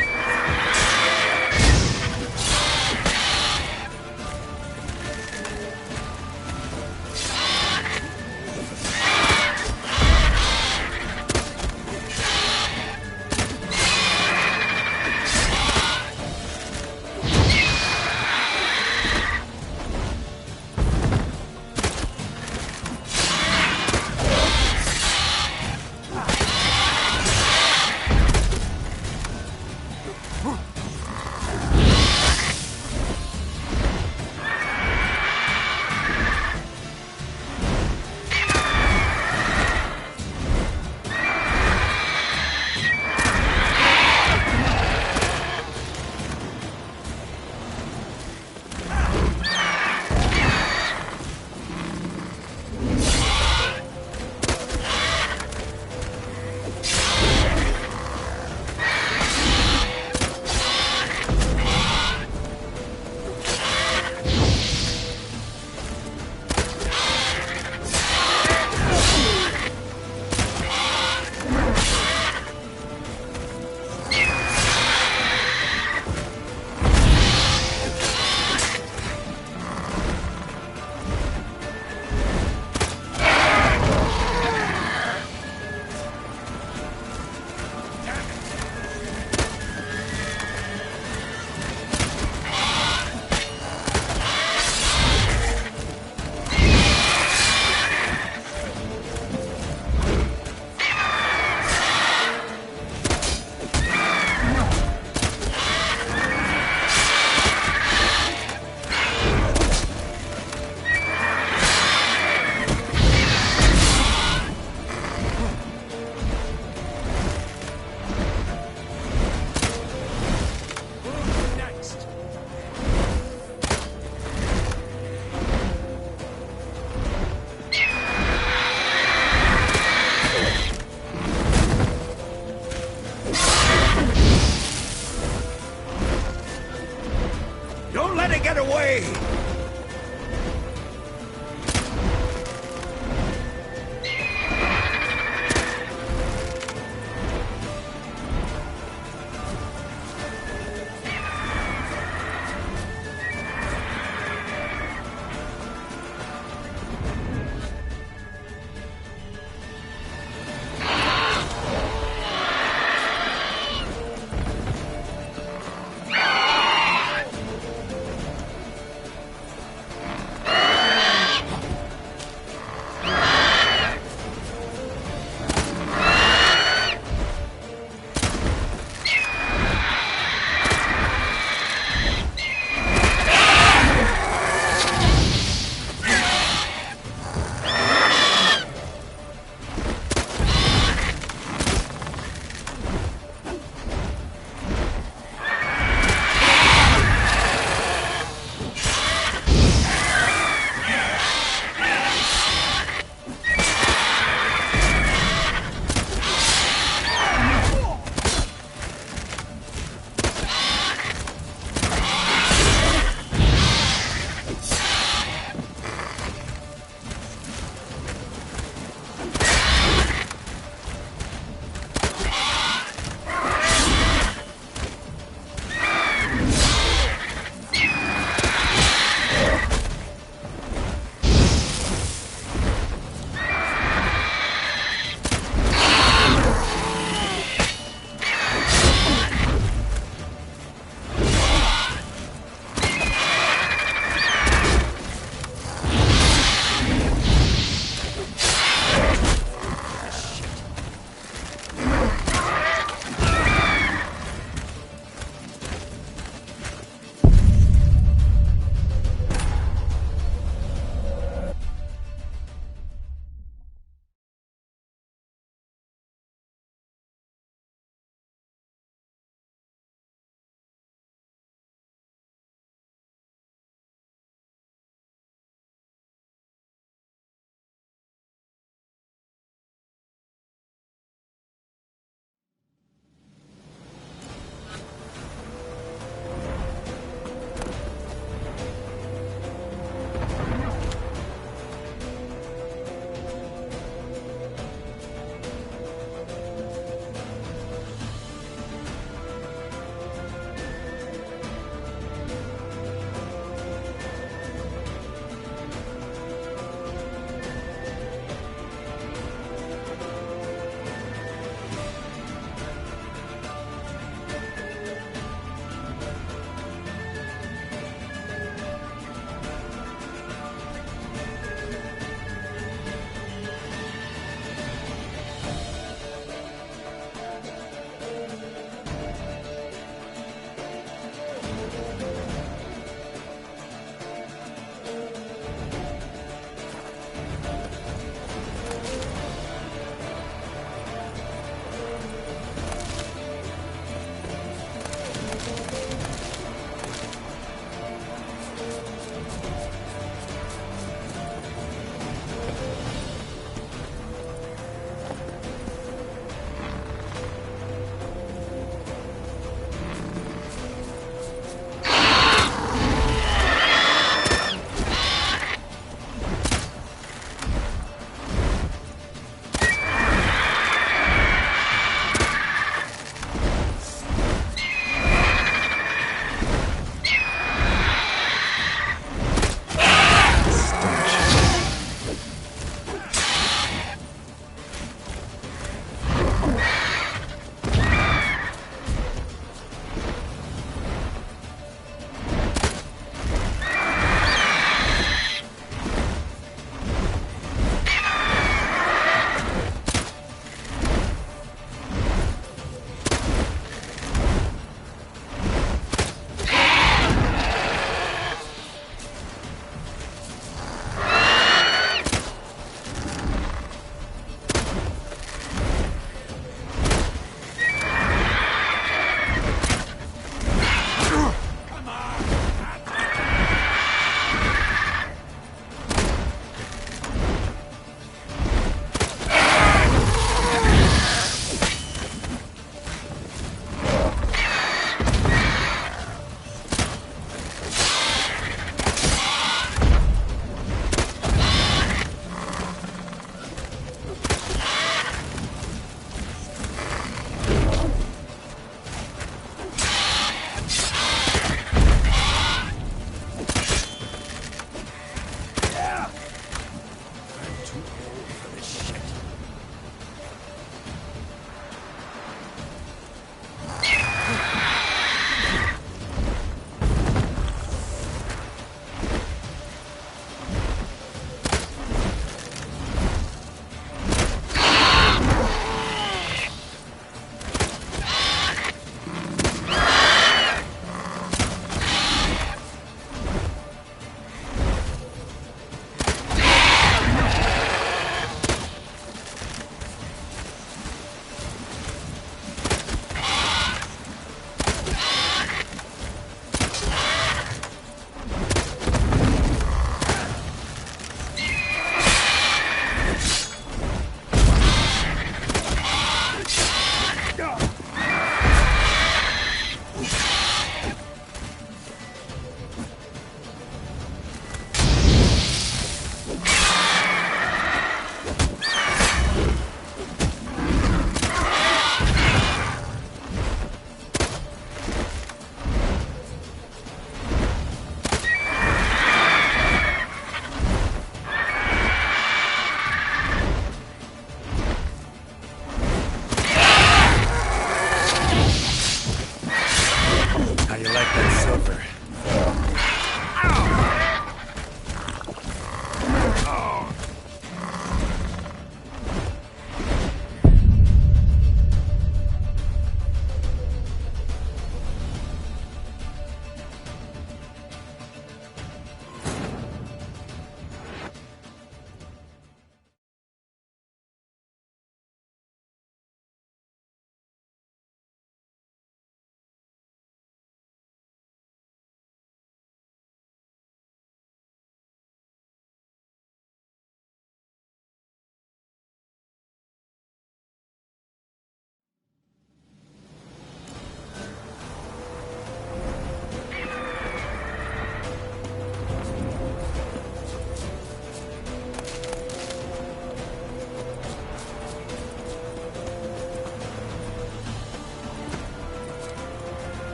Don't let it get away!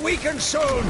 weaken soon!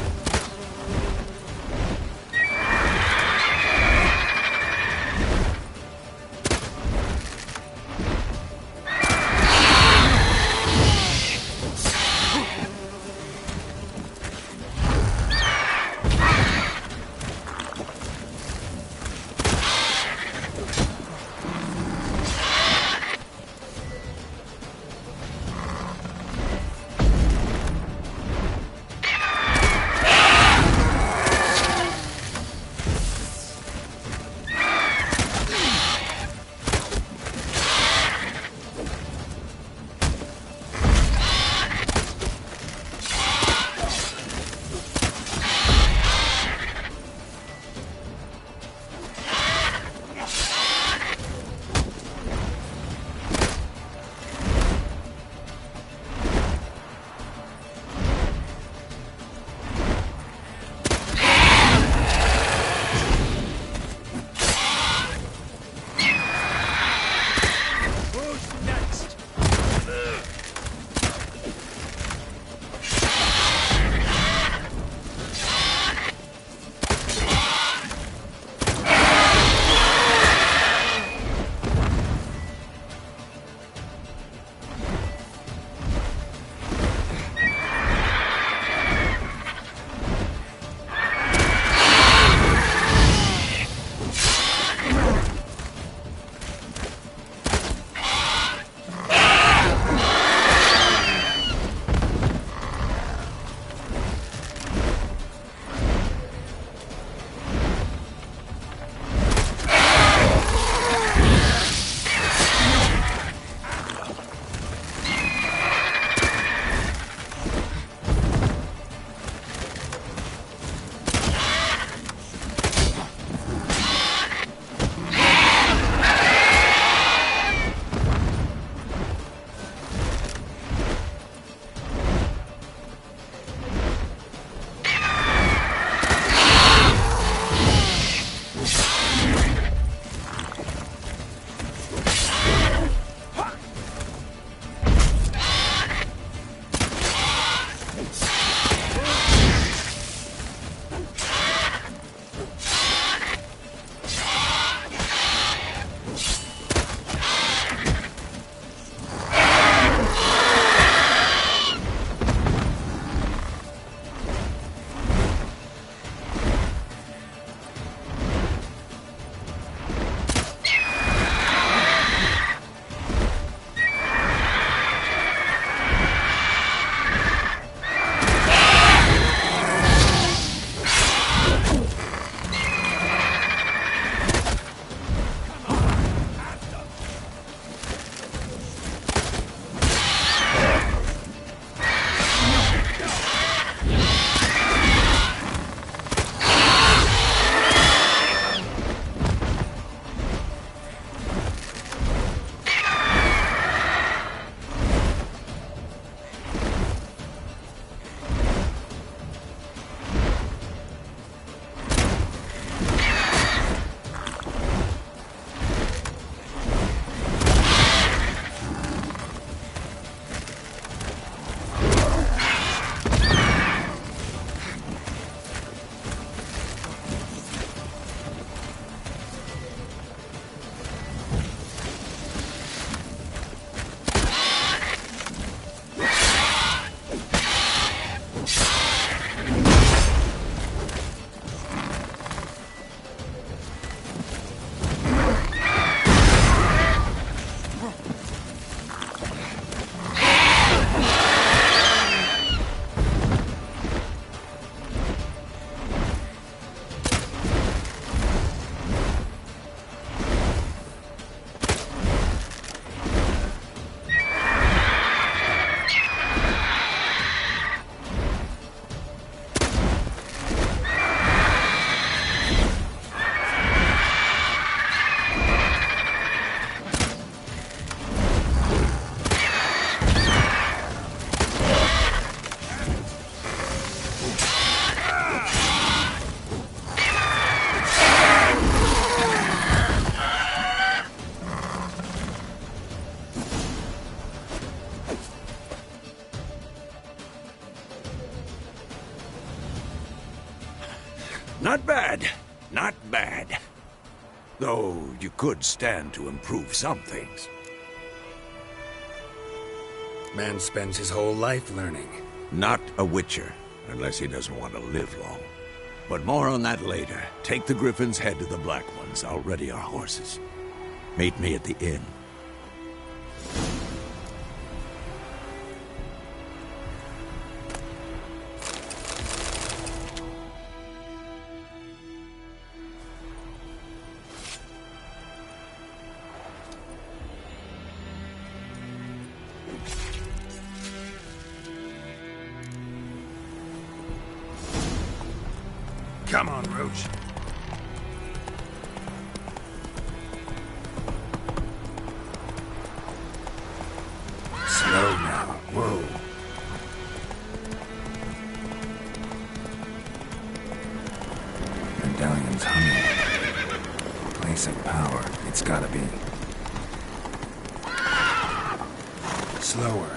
Not bad. Not bad. Though you could stand to improve some things. Man spends his whole life learning. Not a Witcher, unless he doesn't want to live long. But more on that later. Take the Griffin's head to the Black Ones. I'll ready our horses. Meet me at the inn. Come on, Roach. Slow now. Whoa. Medallion's humming. Place of power. It's gotta be. Slower.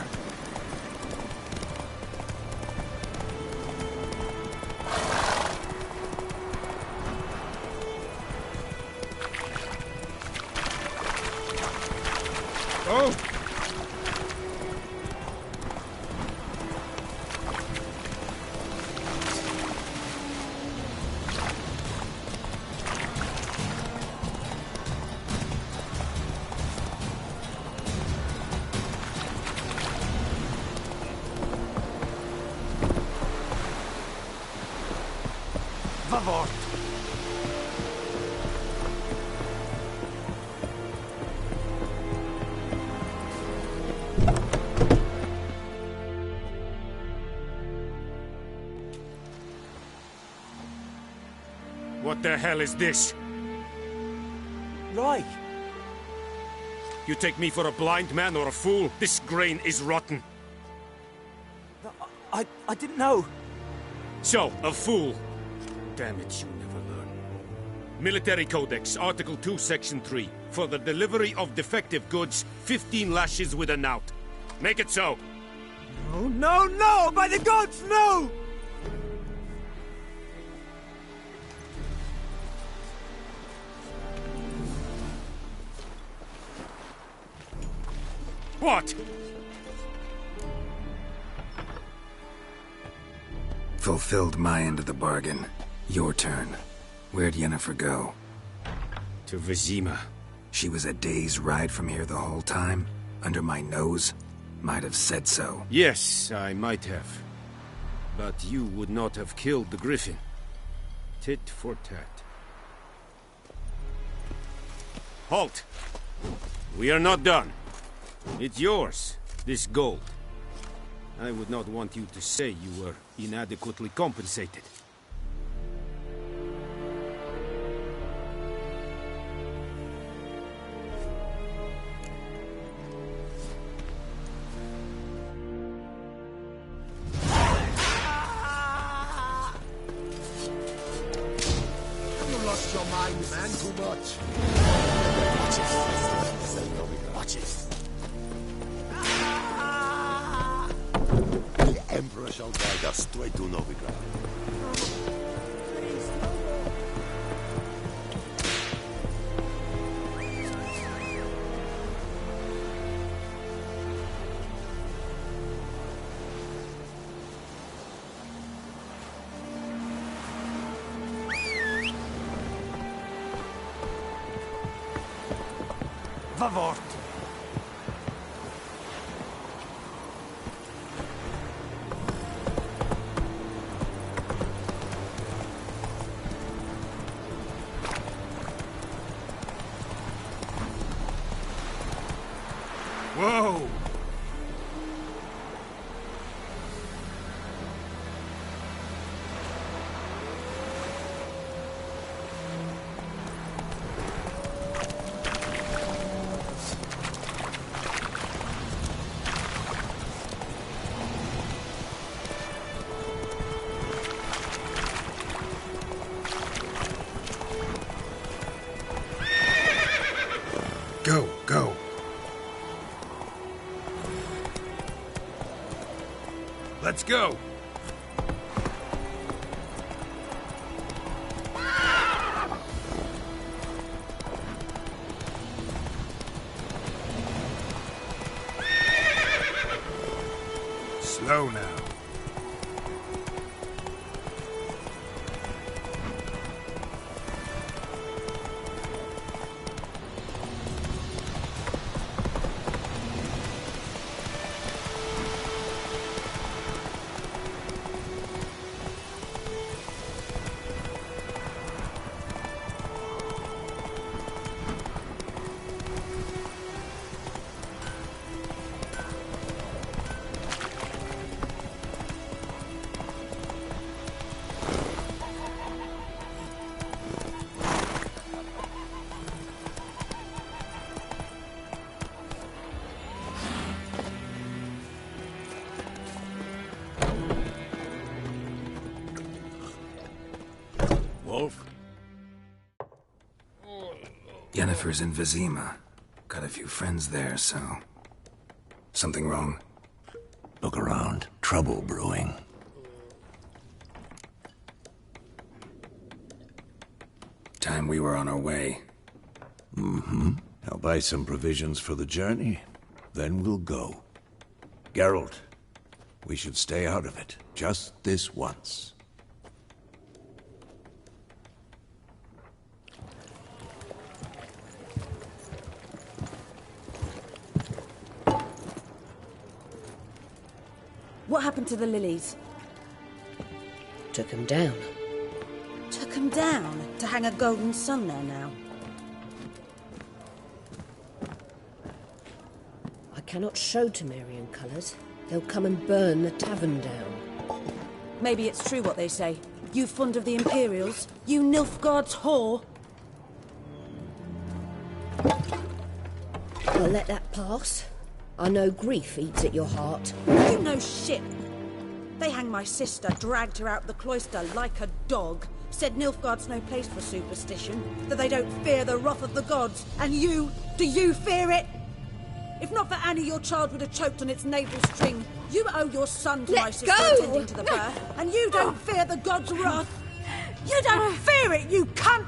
Oh! Vavort! What the hell is this? Right. You take me for a blind man or a fool? This grain is rotten. I didn't know. So, a fool. Damn it, you never learn. Military Codex, Article 2, Section 3. For the delivery of defective goods, 15 lashes with a knout. Make it so. No, no, no! By the gods, no! What? Fulfilled my end of the bargain. Your turn. Where'd Yennefer go? To Vizima. She was a day's ride from here the whole time? Under my nose? Might have said so. Yes, I might have. But you would not have killed the Griffin. Tit for tat. Halt! We are not done. It's yours, this gold. I would not want you to say you were inadequately compensated. You lost your mind, man, too much. Watch it. Watch it. The Emperor shall guide us straight to Novigrad. Vavort! Whoa! Go, go. Let's go! go now. Wolf? Yennefer's in Vizima. Got a few friends there, so... Something wrong? Look around. Trouble brewing. Time we were on our way. Mm-hmm. I'll buy some provisions for the journey. Then we'll go. Geralt, we should stay out of it. Just this once. What happened to the lilies? Took him down. Took them down to hang a golden sun there now. I cannot show Temerian colours. They'll come and burn the tavern down. Maybe it's true what they say. You fond of the Imperials? You Nilfgaard's whore? I'll let that pass. I know grief eats at your heart. You know shit. They hanged my sister, dragged her out the cloister like a dog. Said Nilfgaard's no place for superstition, that they don't fear the wrath of the gods. And you, do you fear it? If not for Annie, your child would have choked on its navel string. You owe your son to my sister attending to the birth, and you don't fear the gods' wrath. You don't fear it, you cunt!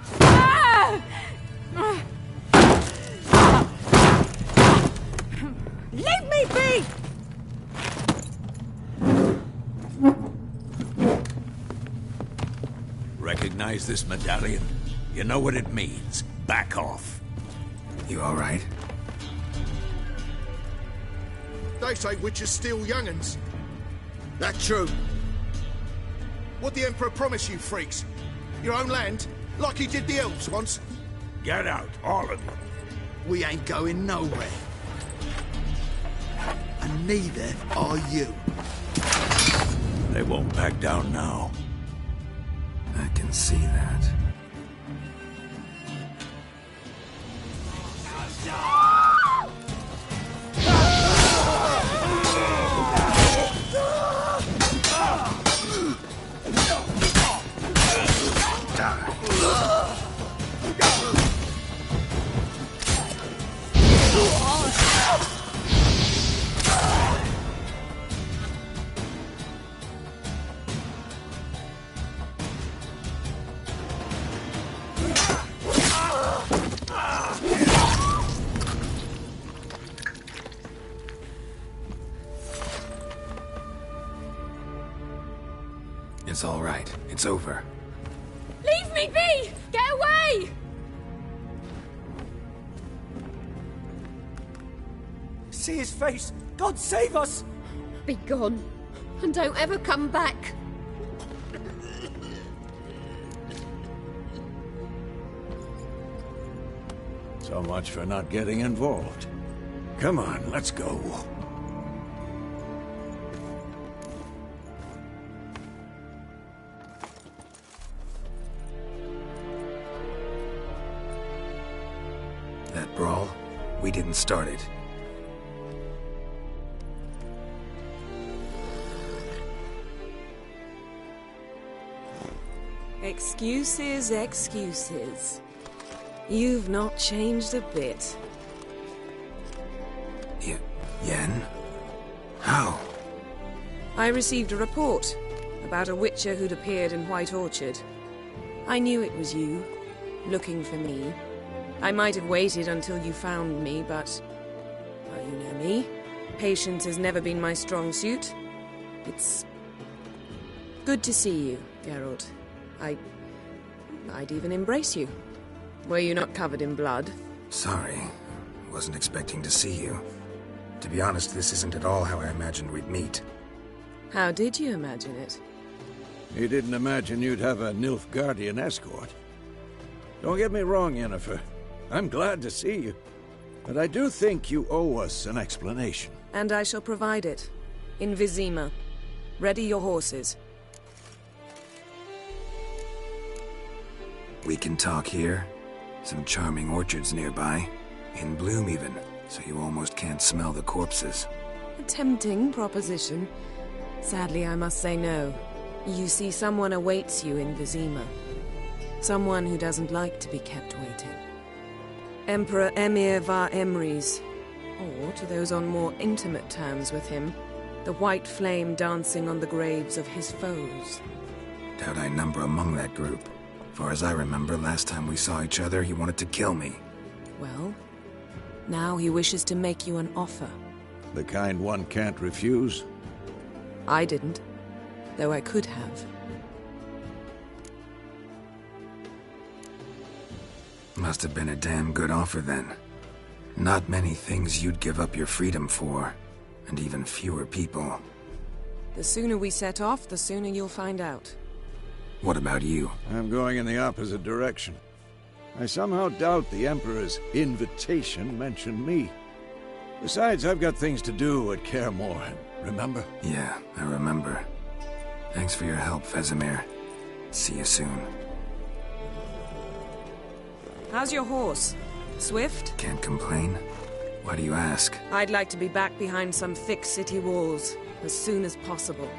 Leave me be! Recognize this medallion? You know what it means. Back off. You all right? They say witches steal young'uns. That true. What the Emperor promise you, freaks? Your own land? Like he did the elves once? Get out, all of you. We ain't going nowhere. And neither are you. They won't back down now. I can see that. It's all right. It's over. Leave me be! Get away! See his face! God save us! Be gone, and don't ever come back. So much for not getting involved. Come on, let's go. That brawl, we didn't start it. Excuses, excuses. You've not changed a bit. Yen? How? I received a report about a witcher who'd appeared in White Orchard. I knew it was you, looking for me. I might have waited until you found me, but... well, you know me. Patience has never been my strong suit. It's good to see you, Geralt. I'd even embrace you. Were you not covered in blood? Sorry. Wasn't expecting to see you. To be honest, this isn't at all how I imagined we'd meet. How did you imagine it? You didn't imagine you'd have a Nilfgaardian escort. Don't get me wrong, Yennefer. I'm glad to see you. But I do think you owe us an explanation. And I shall provide it. In Vizima. Ready your horses. We can talk here. Some charming orchards nearby. In bloom even, so you almost can't smell the corpses. A tempting proposition. Sadly, I must say no. You see, someone awaits you in Vizima. Someone who doesn't like to be kept waiting. Emperor Emir var Emreis. Or, to those on more intimate terms with him, the white flame dancing on the graves of his foes. Doubt I number among that group. Far as I remember, last time we saw each other, he wanted to kill me. Well, now he wishes to make you an offer. The kind one can't refuse? I didn't, though I could have. Must have been a damn good offer then. Not many things you'd give up your freedom for, and even fewer people. The sooner we set off, the sooner you'll find out. What about you? I'm going in the opposite direction. I somehow doubt the Emperor's invitation mentioned me. Besides, I've got things to do at Kaer Morhen, remember? Yeah, I remember. Thanks for your help, Vesemir. See you soon. How's your horse? Swift? Can't complain. Why do you ask? I'd like to be back behind some thick city walls as soon as possible.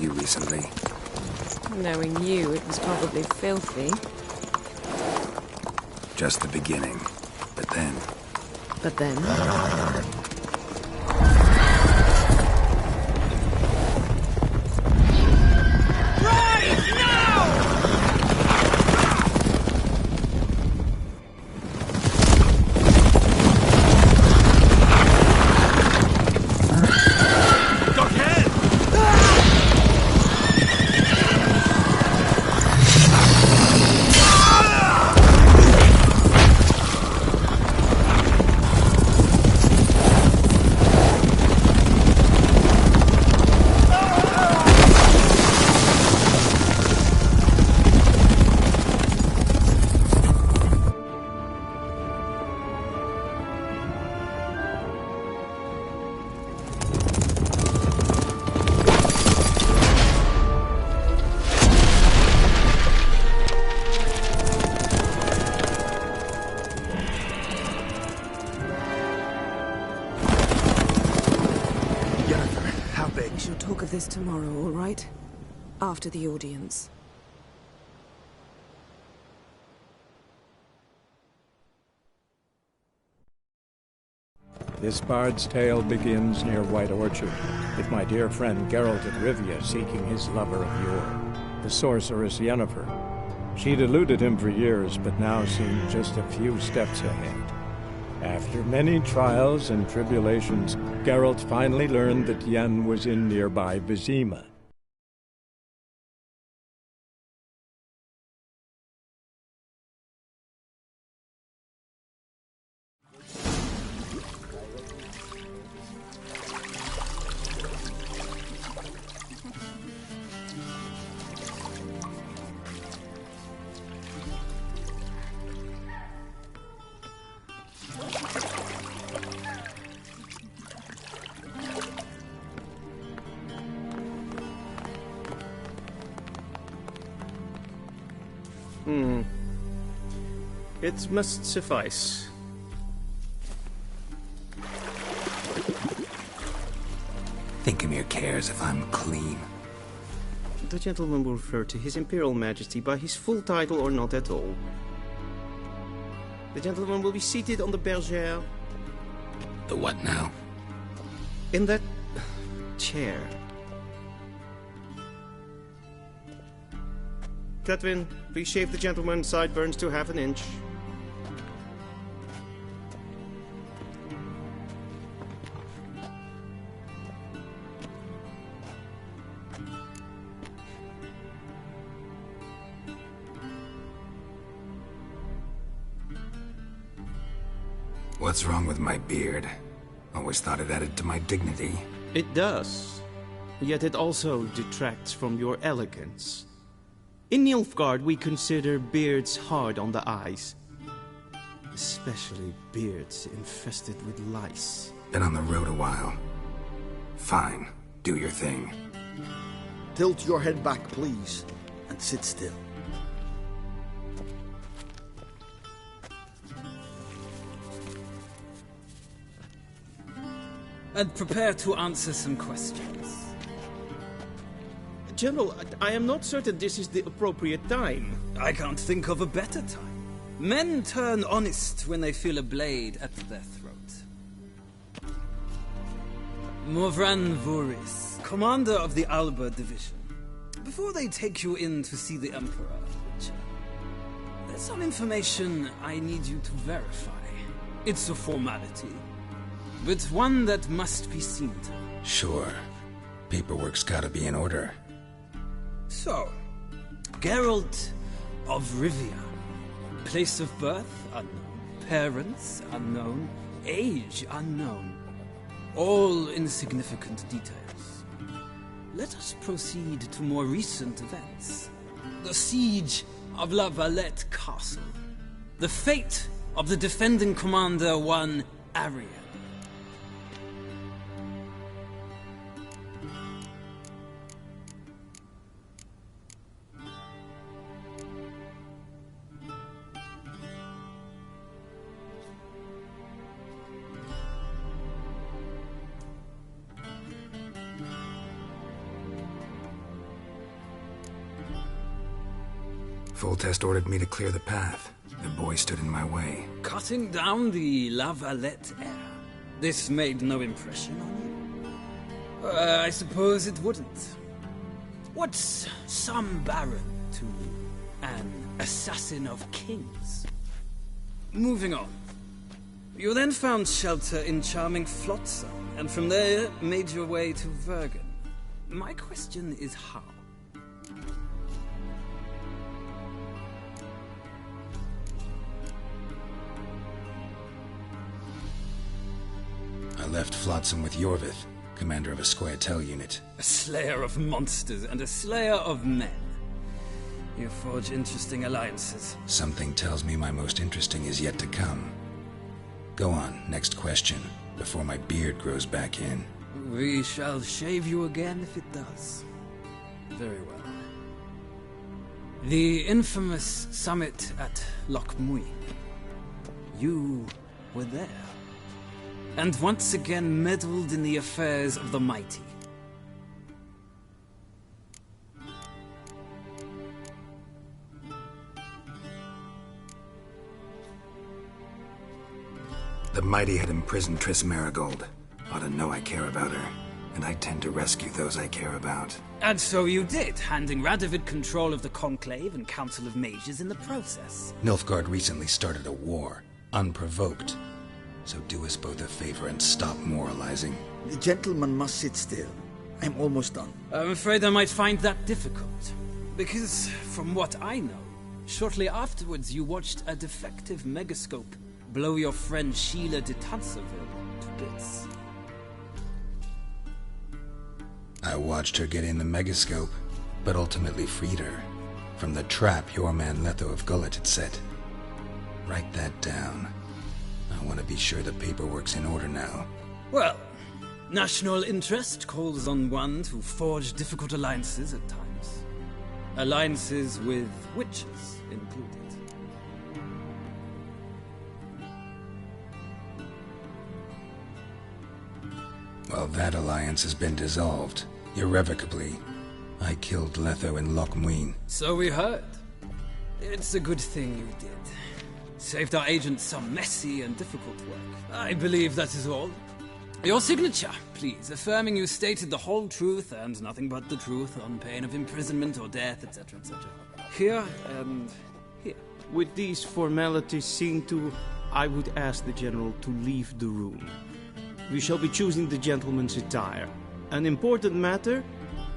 Recently. Knowing you, it was probably filthy. Just the beginning. But then... But then? This tomorrow, all right? After the audience. This bard's tale begins near White Orchard, with my dear friend Geralt of Rivia seeking his lover of yore, the sorceress Yennefer. She'd eluded him for years, but now seemed just a few steps ahead. After many trials and tribulations, Geralt finally learned that Yen was in nearby Vizima. It must suffice. Thinkamere cares if I'm clean. The gentleman will refer to His Imperial Majesty by his full title or not at all. The gentleman will be seated on the bergère. The what now? In that chair. Catwin, please shave the gentleman's sideburns to half an inch. What's wrong with my beard? Always thought it added to my dignity. It does. Yet it also detracts from your elegance. In Nilfgaard, we consider beards hard on the eyes. Especially beards infested with lice. Been on the road a while. Fine. Do your thing. Tilt your head back, please, and sit still. And prepare to answer some questions. General, I am not certain this is the appropriate time. I can't think of a better time. Men turn honest when they feel a blade at their throat. Morvran Voorhis, commander of the Alba Division. Before they take you in to see the Emperor, there's some information I need you to verify. It's a formality, but one that must be seen to. Sure. Paperwork's gotta be in order. So, Geralt of Rivia. Place of birth unknown. Parents unknown. Age unknown. All insignificant details. Let us proceed to more recent events. The siege of La Valette Castle. The fate of the defending commander, one Arian. Foltest ordered me to clear the path. The boy stood in my way. Cutting down the La Valette heir. This made no impression on you? I suppose it wouldn't. What's some baron to an assassin of kings? Moving on. You then found shelter in charming Flotsam, and from there made your way to Vergen. My question is how? I left Flotsam with Yorvith, commander of a Scoia'tael unit. A slayer of monsters and a slayer of men. You forge interesting alliances. Something tells me my most interesting is yet to come. Go on, next question, before my beard grows back in. We shall shave you again if it does. Very well. The infamous summit at Loch Mui. You were there. And once again meddled in the affairs of the mighty. The mighty had imprisoned Triss Marigold. Ought to know I care about her, and I tend to rescue those I care about. And so you did, handing Radovid control of the Conclave and Council of Mages in the process. Nilfgaard recently started a war, unprovoked. So do us both a favor and stop moralizing. The gentleman must sit still. I'm almost done. I'm afraid I might find that difficult. Because, from what I know, shortly afterwards you watched a defective megascope blow your friend Sheila de Tanserville to bits. I watched her get in the megascope, but ultimately freed her from the trap your man Letho of Gullet had set. Write that down. I want to be sure the paperwork's in order now. Well, national interest calls on one to forge difficult alliances at times. Alliances with witches. included. Well, that alliance has been dissolved. Irrevocably. I killed Letho and Loch Muin. So we heard. It's a good thing you did. Saved our agent some messy and difficult work. I believe that is all. Your signature, please, affirming you stated the whole truth and nothing but the truth on pain of imprisonment or death, etc., etc. Here and here. With these formalities seen to, I would ask the General to leave the room. We shall be choosing the gentleman's attire. An important matter,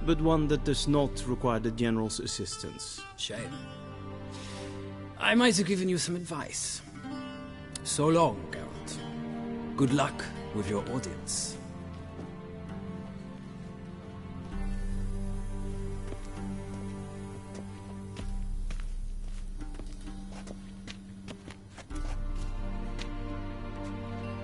but one that does not require the General's assistance. Shame. I might have given you some advice. So long, Geralt. Good luck with your audience.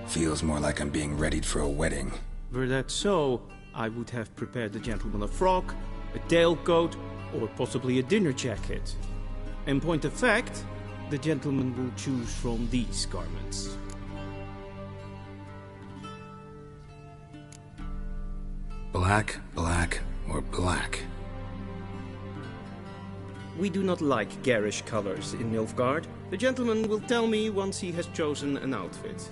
Feels more like I'm being readied for a wedding. Were that so, I would have prepared the gentleman a frock, a tailcoat, or possibly a dinner jacket. In point of fact, the gentleman will choose from these garments. Black, black, or black? We do not like garish colors in Nilfgaard. The gentleman will tell me once he has chosen an outfit.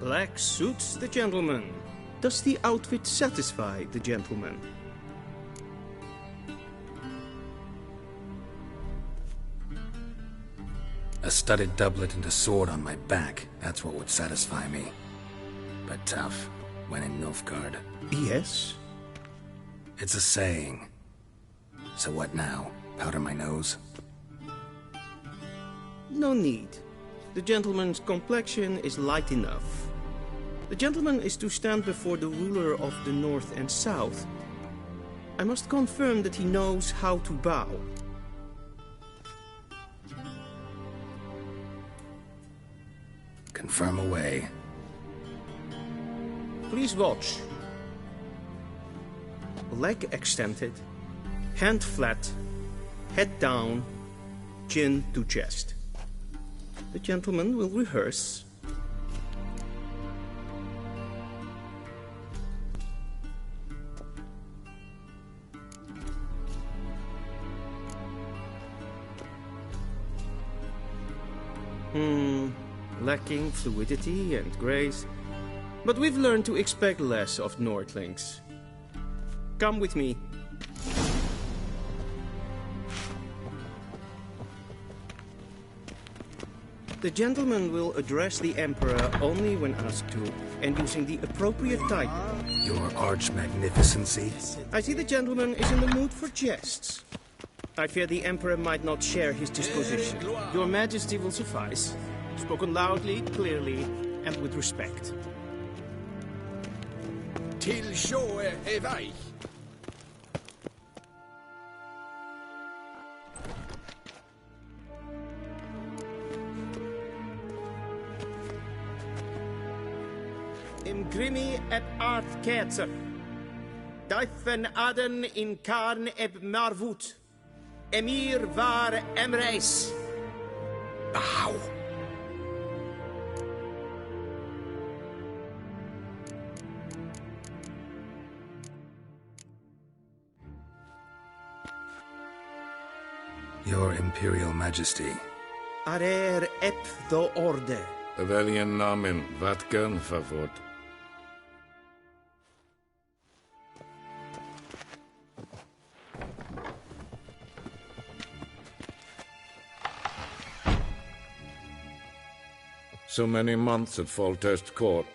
Black suits the gentleman. Does the outfit satisfy the gentleman? A studded doublet and a sword on my back. That's what would satisfy me. But tough, when in Nilfgaard. Yes? It's a saying. So what now? Powder my nose? No need. The gentleman's complexion is light enough. The gentleman is to stand before the ruler of the North and South. I must confirm that he knows how to bow. Confirm away. Please watch. Leg extended, hand flat, head down, chin to chest. The gentleman will rehearse. Lacking fluidity and grace. But we've learned to expect less of Nordlings. Come with me. The gentleman will address the Emperor only when asked to, and using the appropriate title. Your Arch-Magnificency? I see the gentleman is in the mood for jests. I fear the Emperor might not share his disposition. Your Majesty will suffice. Spoken loudly, clearly, and with respect. Till sjå är väg. im grimi eb art ketzer. Daifen aden in karn eb marvut. Emir var emreis. Ow! Your Imperial Majesty. Arer ep do orde. Evelian namen, vatgen favort. So many months at Foltest Court.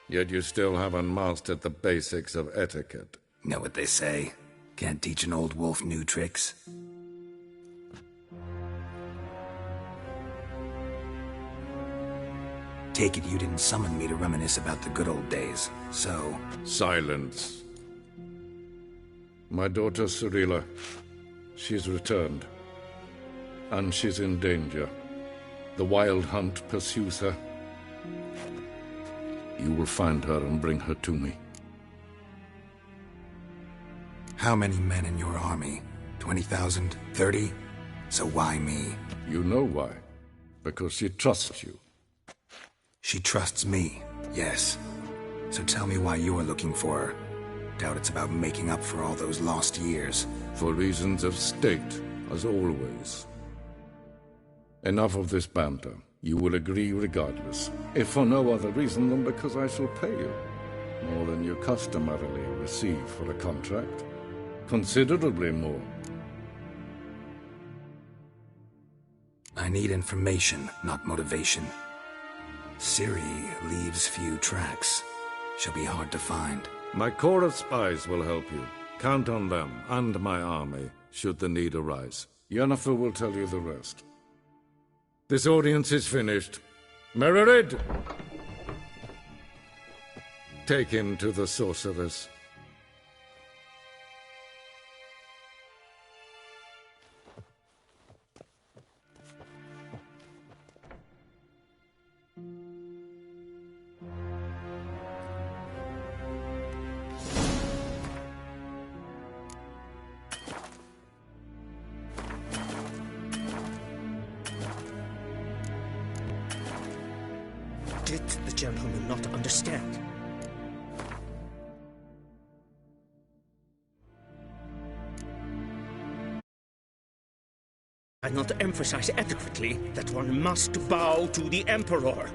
Yet you still haven't mastered the basics of etiquette. Know what they say? Can't teach an old wolf new tricks. Take it you didn't summon me to reminisce about the good old days, so... Silence. My daughter Cirilla, she's returned. And she's in danger. The Wild Hunt pursues her. You will find her and bring her to me. How many men in your army? 20,000? 30? So why me? You know why. Because she trusts you. She trusts me, yes. So tell me why you're looking for her. Doubt it's about making up for all those lost years. For reasons of state, as always. Enough of this banter. You will agree regardless. If for no other reason than because I shall pay you. More than you customarily receive for a contract. Considerably more. I need information, not motivation. Ciri leaves few tracks. She'll be hard to find. My corps of spies will help you. Count on them, and my army, should the need arise. Yennefer will tell you the rest. This audience is finished. Mererid! Take him to the sorceress. Did the gentleman not understand? I not emphasize adequately that one must bow to the Emperor.